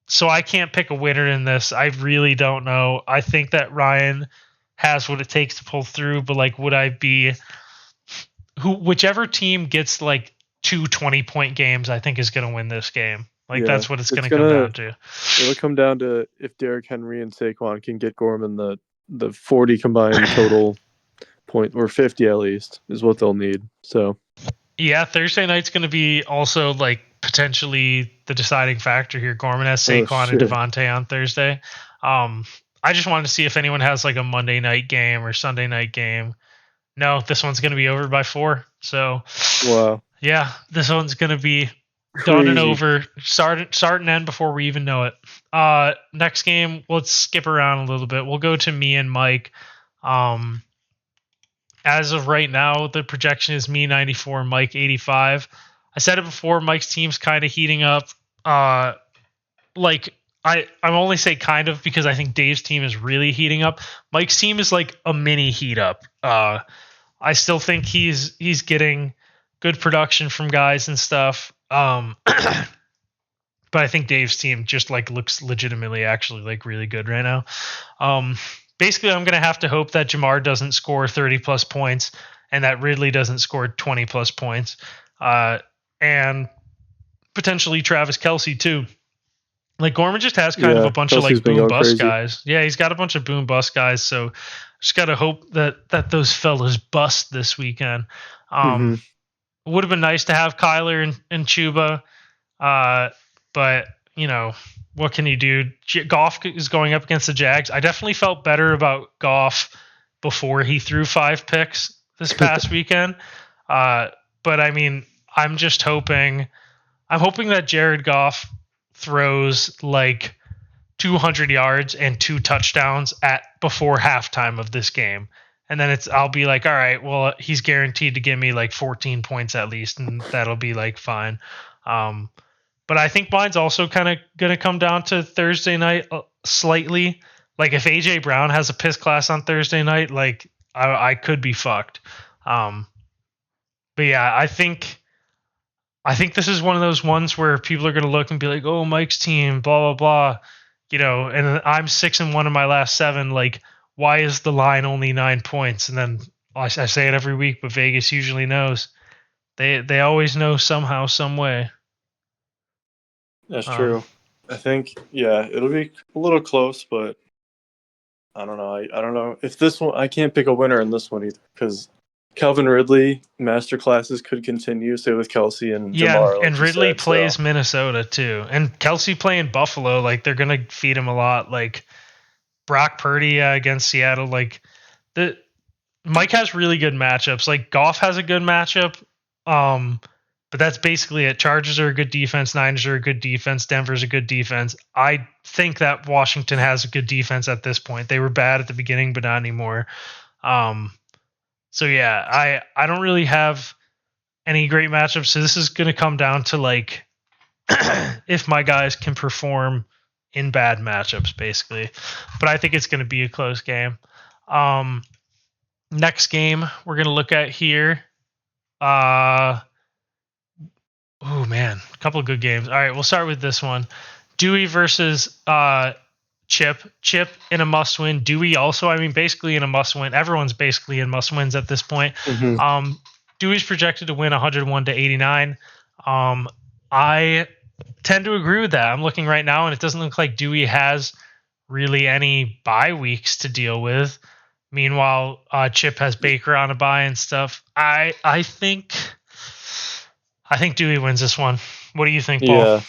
So I can't pick a winner in this. I really don't know. I think that Ryan has what it takes to pull through, but like, would I be whichever team gets like 2 20-point games, I think is going to win this game. Like that's what it's going to come down to. It'll come down to if Derrick Henry and Saquon can get Gorman the 40 combined total point, or 50 at least, is what they'll need. So yeah, Thursday night's going to be also like potentially the deciding factor here. Gorman has Saquon and Devontae on Thursday. I just wanted to see if anyone has like a Monday night game or Sunday night game. No, this one's going to be over by 4. So, wow. Yeah, this one's going to be done and over. Start and end before we even know it. Next game, let's skip around a little bit. We'll go to me and Mike. As of right now, the projection is me 94, Mike 85. I said it before, Mike's team's kind of heating up. I'm only say kind of because I think Dave's team is really heating up. Mike's team is like a mini heat up. I still think he's getting good production from guys and stuff. But I think Dave's team just like looks legitimately actually like really good right now. Basically, I'm going to have to hope that Jamar doesn't score 30 plus points and that Ridley doesn't score 20 plus points. And potentially Travis Kelce too. Like Gorman just has kind of a bunch Kelsey's of like boom bust crazy guys. Yeah, he's got a bunch of boom bust guys. So just gotta hope that those fellas bust this weekend. Would have been nice to have Kyler and Chuba, but what can you do? Goff is going up against the Jags. I definitely felt better about Goff before he threw 5 picks this past weekend. But I mean, I'm just hoping. I'm hoping that Jared Goff throws like 200 yards and 2 touchdowns at before halftime of this game. And then I'll be like, all right, well, he's guaranteed to give me like 14 points at least, and that'll be like fine. But I think mine's also kind of going to come down to Thursday night slightly. Like if AJ Brown has a piss class on Thursday night, like I could be fucked. But yeah, I think this is one of those ones where people are going to look and be like, oh, Mike's team, blah, blah, blah. And I'm 6-1 in my last 7. Like, why is the line only 9 points? And then I say it every week, but Vegas usually knows. They always know somehow, some way. That's true. I think, it'll be a little close, but I don't know. I don't know if this one. I can't pick a winner in this one either because Calvin Ridley masterclasses could continue. Say with Kelsey and Jamar. And Ridley plays Minnesota too, and Kelsey playing Buffalo. Like they're gonna feed him a lot. Like Brock Purdy against Seattle. Like Mike has really good matchups. Like Goff has a good matchup. But that's basically it. Chargers are a good defense. Niners are a good defense. Denver's a good defense. I think that Washington has a good defense at this point. They were bad at the beginning, but not anymore. So yeah, I don't really have any great matchups. So this is going to come down to like if my guys can perform in bad matchups, basically. But I think it's going to be a close game. Next game we're going to look at here. Oh man, a couple of good games. All right, we'll start with this one. Dewey versus Chip. Chip in a must-win. Dewey also, I mean, basically in a must-win. Everyone's basically in must-wins at this point. Dewey's projected to win 101-89. I tend to agree with that. I'm looking right now, and it doesn't look like Dewey has really any bye weeks to deal with. Meanwhile, Chip has Baker on a bye and stuff. I think Dewey wins this one. What do you think, Paul? Yeah,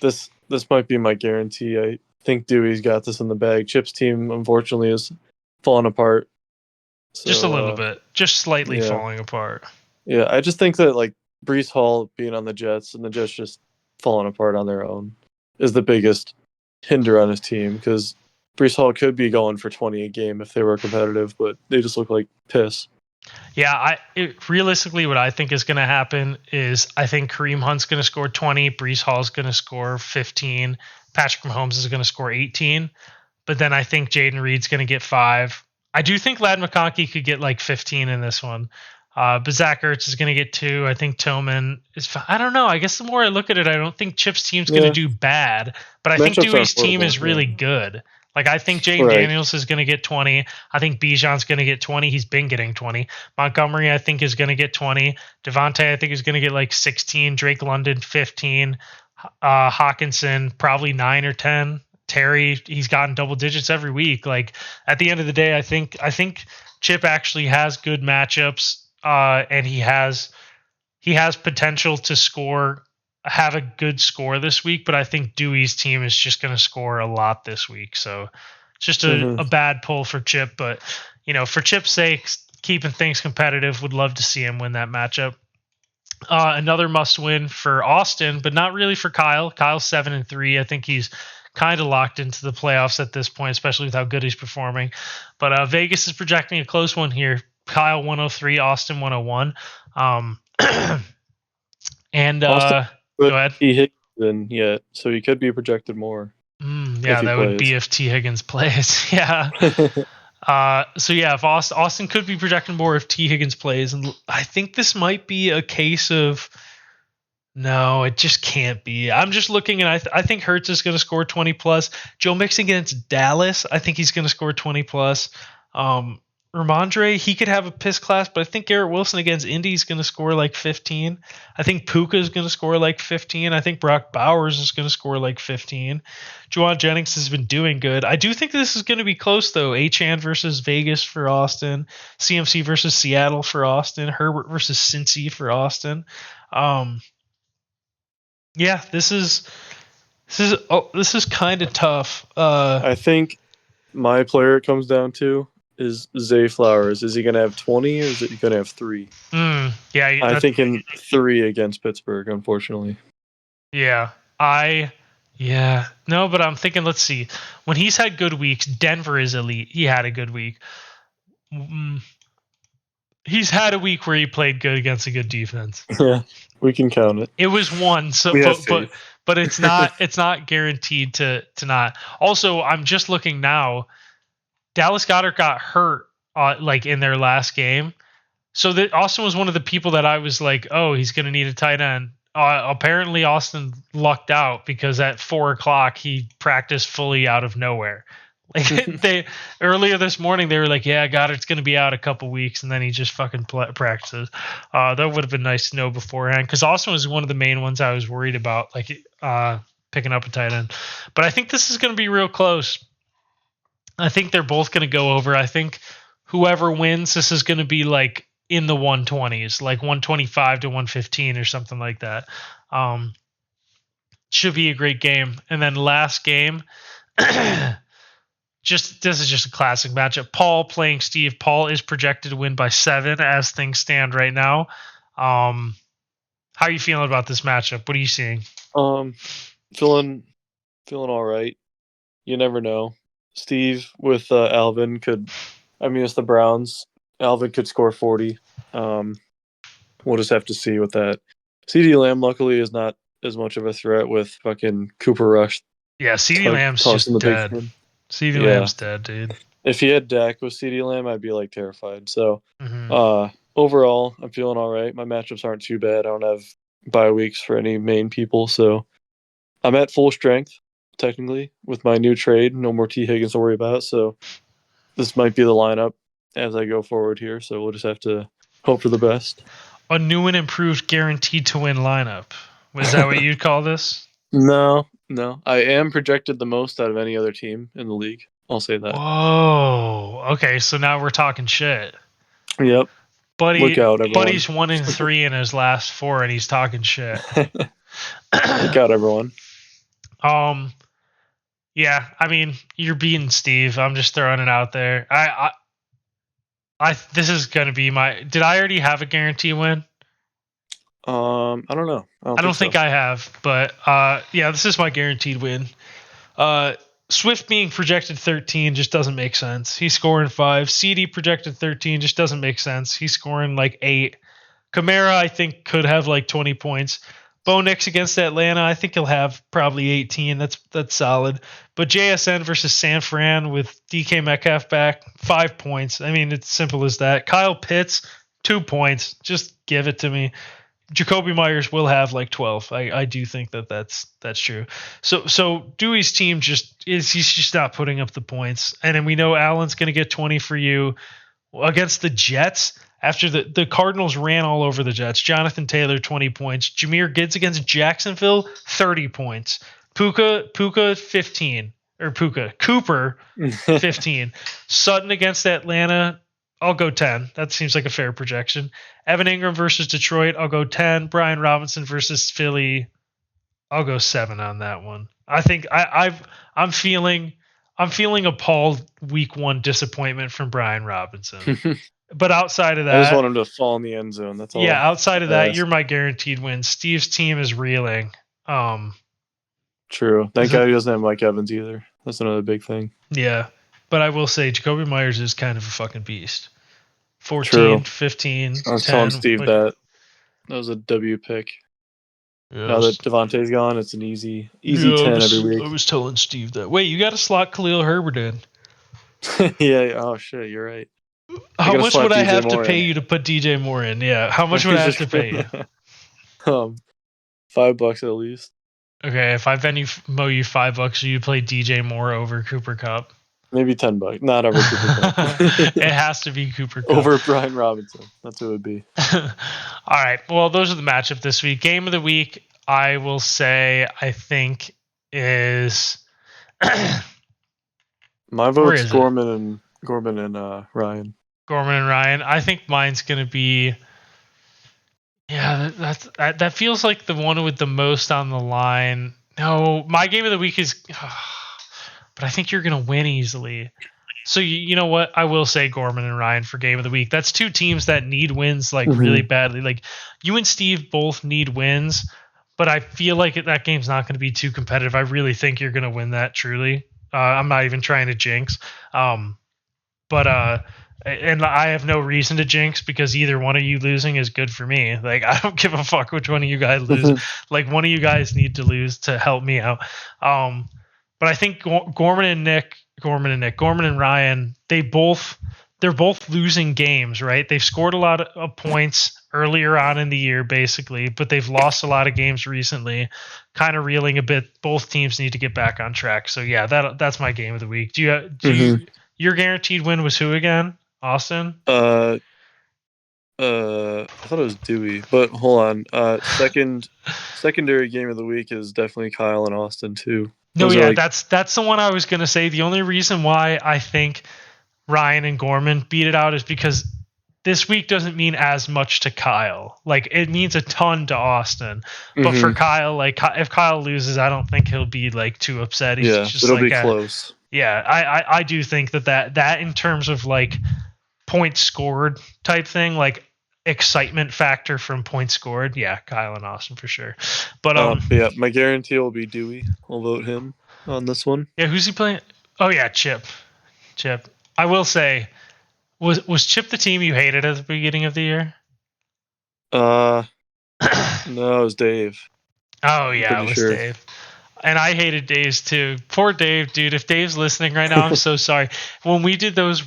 this might be my guarantee. I think Dewey's got this in the bag. Chip's team, unfortunately, is falling apart. So, just a little bit. Just slightly falling apart. Yeah, I just think that, like, Breece Hall being on the Jets and the Jets just falling apart on their own is the biggest hinder on his team because Breece Hall could be going for 20 a game if they were competitive, but they just look like piss. Yeah, realistically, what I think is going to happen is I think Kareem Hunt's going to score 20, Breece Hall's going to score 15, Patrick Mahomes is going to score 18, but then I think Jaden Reed's going to get 5. I do think Ladd McConkey could get like 15 in this one, but Zach Ertz is going to get 2. I think Tillman is. I don't know. I guess the more I look at it, I don't think Chip's team's going to do bad, but I think Dewey's team is really good. Like, I think Jane Daniels is going to get 20. I think Bijan's going to get 20. He's been getting 20. Montgomery, I think, is going to get 20. Devontae, I think, is going to get like 16. Drake London, 15. Hawkinson, probably 9 or 10. Terry, he's gotten double digits every week. Like, at the end of the day, I think Chip actually has good matchups, and he has potential to have a good score this week, but I think Dewey's team is just going to score a lot this week. So it's just a bad pull for Chip, but for Chip's sake, keeping things competitive, would love to see him win that matchup. Another must win for Austin, but not really for Kyle. Kyle's 7-3. I think he's kind of locked into the playoffs at this point, especially with how good he's performing. But Vegas is projecting a close one here. Kyle 103, Austin 101. And Austin, go ahead. T. Higgins yet, so he could be projected more. Yeah, that would be if T. Higgins plays. Yeah. So yeah, if Austin could be projected more if T. Higgins plays, and I think this might be a case of no, it just can't be. I'm just looking, and I think Hurts is going to score 20 plus. Joe Mixon against Dallas, I think he's going to score 20 plus. Ramondre, he could have a piss class, but I think Garrett Wilson against Indy is going to score like 15. I think Puka is going to score like 15. I think Brock Bowers is going to score like 15. Juwan Jennings has been doing good. I do think this is going to be close, though. Achane versus Vegas for Austin. CMC versus Seattle for Austin. Herbert versus Cincy for Austin. Yeah, this is kind of tough. I think my player it comes down to is Zay Flowers. Is he going to have 20 or is he going to have 3? Yeah, I think in 3 against Pittsburgh, unfortunately. Yeah, no, but I'm thinking. Let's see. When he's had good weeks, Denver is elite. He had a good week. He's had a week where he played good against a good defense. Yeah, we can count it. It was one, so but it's not guaranteed to not. Also, I'm just looking now. Dallas Goedert got hurt like in their last game. So that Austin was one of the people that I was like, oh, he's going to need a tight end. Apparently Austin lucked out because at 4:00 he practiced fully out of nowhere. Like they earlier this morning they were like, yeah, Goddard's going to be out a couple weeks, and then he just fucking practices. That would have been nice to know beforehand because Austin was one of the main ones I was worried about, like picking up a tight end. But I think this is going to be real close. I think they're both going to go over. I think whoever wins, this is going to be like in the 120s, like 125 to 115 or something like that. Should be a great game. And then last game, this is just a classic matchup. Paul playing Steve. Paul is projected to win by 7 as things stand right now. How are you feeling about this matchup? What are you seeing? Feeling all right. You never know. Steve with Alvin it's the Browns. Alvin could score 40. We'll just have to see with that. CeeDee Lamb, luckily, is not as much of a threat with fucking Cooper Rush. Yeah, CeeDee Lamb's just dead. CeeDee Lamb's dead, dude. If he had Dak with CeeDee Lamb, I'd be like terrified. So, overall, I'm feeling all right. My matchups aren't too bad. I don't have bye weeks for any main people, so I'm at full strength technically with my new trade. No more T Higgins to worry about. So this might be the lineup as I go forward here. So we'll just have to hope for the best. A new and improved guaranteed to win lineup. Is that what you'd call this? No. I am projected the most out of any other team in the league. I'll say that. Whoa. Okay, so now we're talking shit. Yep. Look out, everyone. Buddy's 1-3 in his last 4, and he's talking shit. Look out, everyone. Yeah, I mean, you're beating Steve. I'm just throwing it out there. This is gonna be my. Did I already have a guarantee win? I don't know. I don't think I have, but yeah, this is my guaranteed win. Swift being projected 13 just doesn't make sense. He's scoring 5. CD projected 13 just doesn't make sense. He's scoring like 8. Kamara, I think, could have like 20 points. Bo Nix against Atlanta, I think he'll have probably 18. That's solid. But JSN versus San Fran with DK Metcalf back, 5 points. I mean, it's simple as that. Kyle Pitts, 2 points. Just give it to me. Jacoby Myers will have like 12. I do think that's true. So Dewey's team he's just not putting up the points. And then we know Allen's going to get 20 for you against the Jets. After the Cardinals ran all over the Jets. Jonathan Taylor, 20 points. Jahmyr Gibbs against Jacksonville, 30 points. Puka, 15. Or Cooper, 15. Sutton against Atlanta, I'll go 10. That seems like a fair projection. Evan Ingram versus Detroit, I'll go 10. Brian Robinson versus Philly, I'll go 7 on that one. I think I'm feeling a Paul week 1 disappointment from Brian Robinson. But outside of that, I just want him to fall in the end zone. That's all. Yeah, outside of that, you're my guaranteed win. Steve's team is reeling. True. Thank God he doesn't have Mike Evans either. That's another big thing. Yeah. But I will say Jacoby Myers is kind of a fucking beast. 14, True. 15, I was 10, telling Steve that was a W pick. Yeah, now that Devontae's gone, it's an easy 10 every week. I was telling Steve that. Wait, you got to slot Khalil Herbert in. Yeah. Oh, shit. You're right. How much would I have to pay you to put DJ Moore in? Yeah. How much would I have to pay you? $5 at least. Okay, if I Venmo you $5, you play DJ Moore over Cooper Kupp. Maybe $10. Not over Cooper Kupp. It has to be Cooper Kupp. Over Brian Robinson. That's who it would be. All right. Well, those are the matchup this week. Game of the week, I will say, I think is. My vote's Gorman and Ryan. Gorman and Ryan. I think mine's gonna be. Yeah, that feels like the one with the most on the line. No, my game of the week is. But I think you're gonna win easily. So you know what? I will say Gorman and Ryan for game of the week. That's two teams that need wins like really badly. Like you and Steve both need wins, but I feel like that game's not going to be too competitive. I really think you're going to win that. Truly, I'm not even trying to jinx. And I have no reason to jinx because either one of you losing is good for me. Like I don't give a fuck which one of you guys lose. Like one of you guys need to lose to help me out. But I think Gorman and Ryan, they're both losing games, right? They've scored a lot of points earlier on in the year, basically, but they've lost a lot of games recently, kind of reeling a bit. Both teams need to get back on track. So yeah, that's my game of the week. Your guaranteed win was who again? Austin? I thought it was Dewey, but hold on. Secondary game of the week is definitely Kyle and Austin too. No, yeah, that's the one I was gonna say. The only reason why I think Ryan and Gorman beat it out is because this week doesn't mean as much to Kyle. Like it means a ton to Austin, but for Kyle, like if Kyle loses, I don't think he'll be like too upset. He's just it'll be close. Yeah, I do think that in terms of like points scored type thing, like excitement factor from points scored, yeah, Kyle and Austin for sure. But yeah, my guarantee will be Dewey. I'll vote him on this one. Yeah, who's he playing? Oh yeah, Chip. I will say, was Chip the team you hated at the beginning of the year? No, it was Dave. Oh yeah, it was Dave. And I hated Dave's too. Poor Dave, dude. If Dave's listening right now, I'm so sorry. When we did those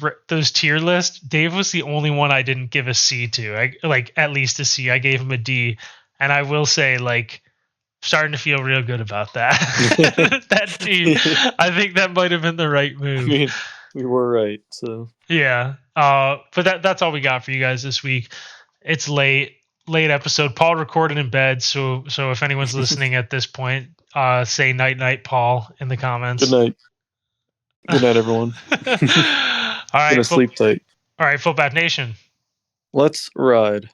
tier lists, Dave was the only one I didn't give a C to. At least a C. I gave him a D. And I will say, like, starting to feel real good about that. That team. I think that might have been the right move. I mean, we were right. So yeah. But that's all we got for you guys this week. It's late episode. Paul recorded in bed, so if anyone's listening at this point, say night, Paul, in the comments. Good night, everyone. All right, gonna sleep tight. All right, Footbap Nation. Let's ride.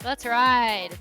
Let's ride.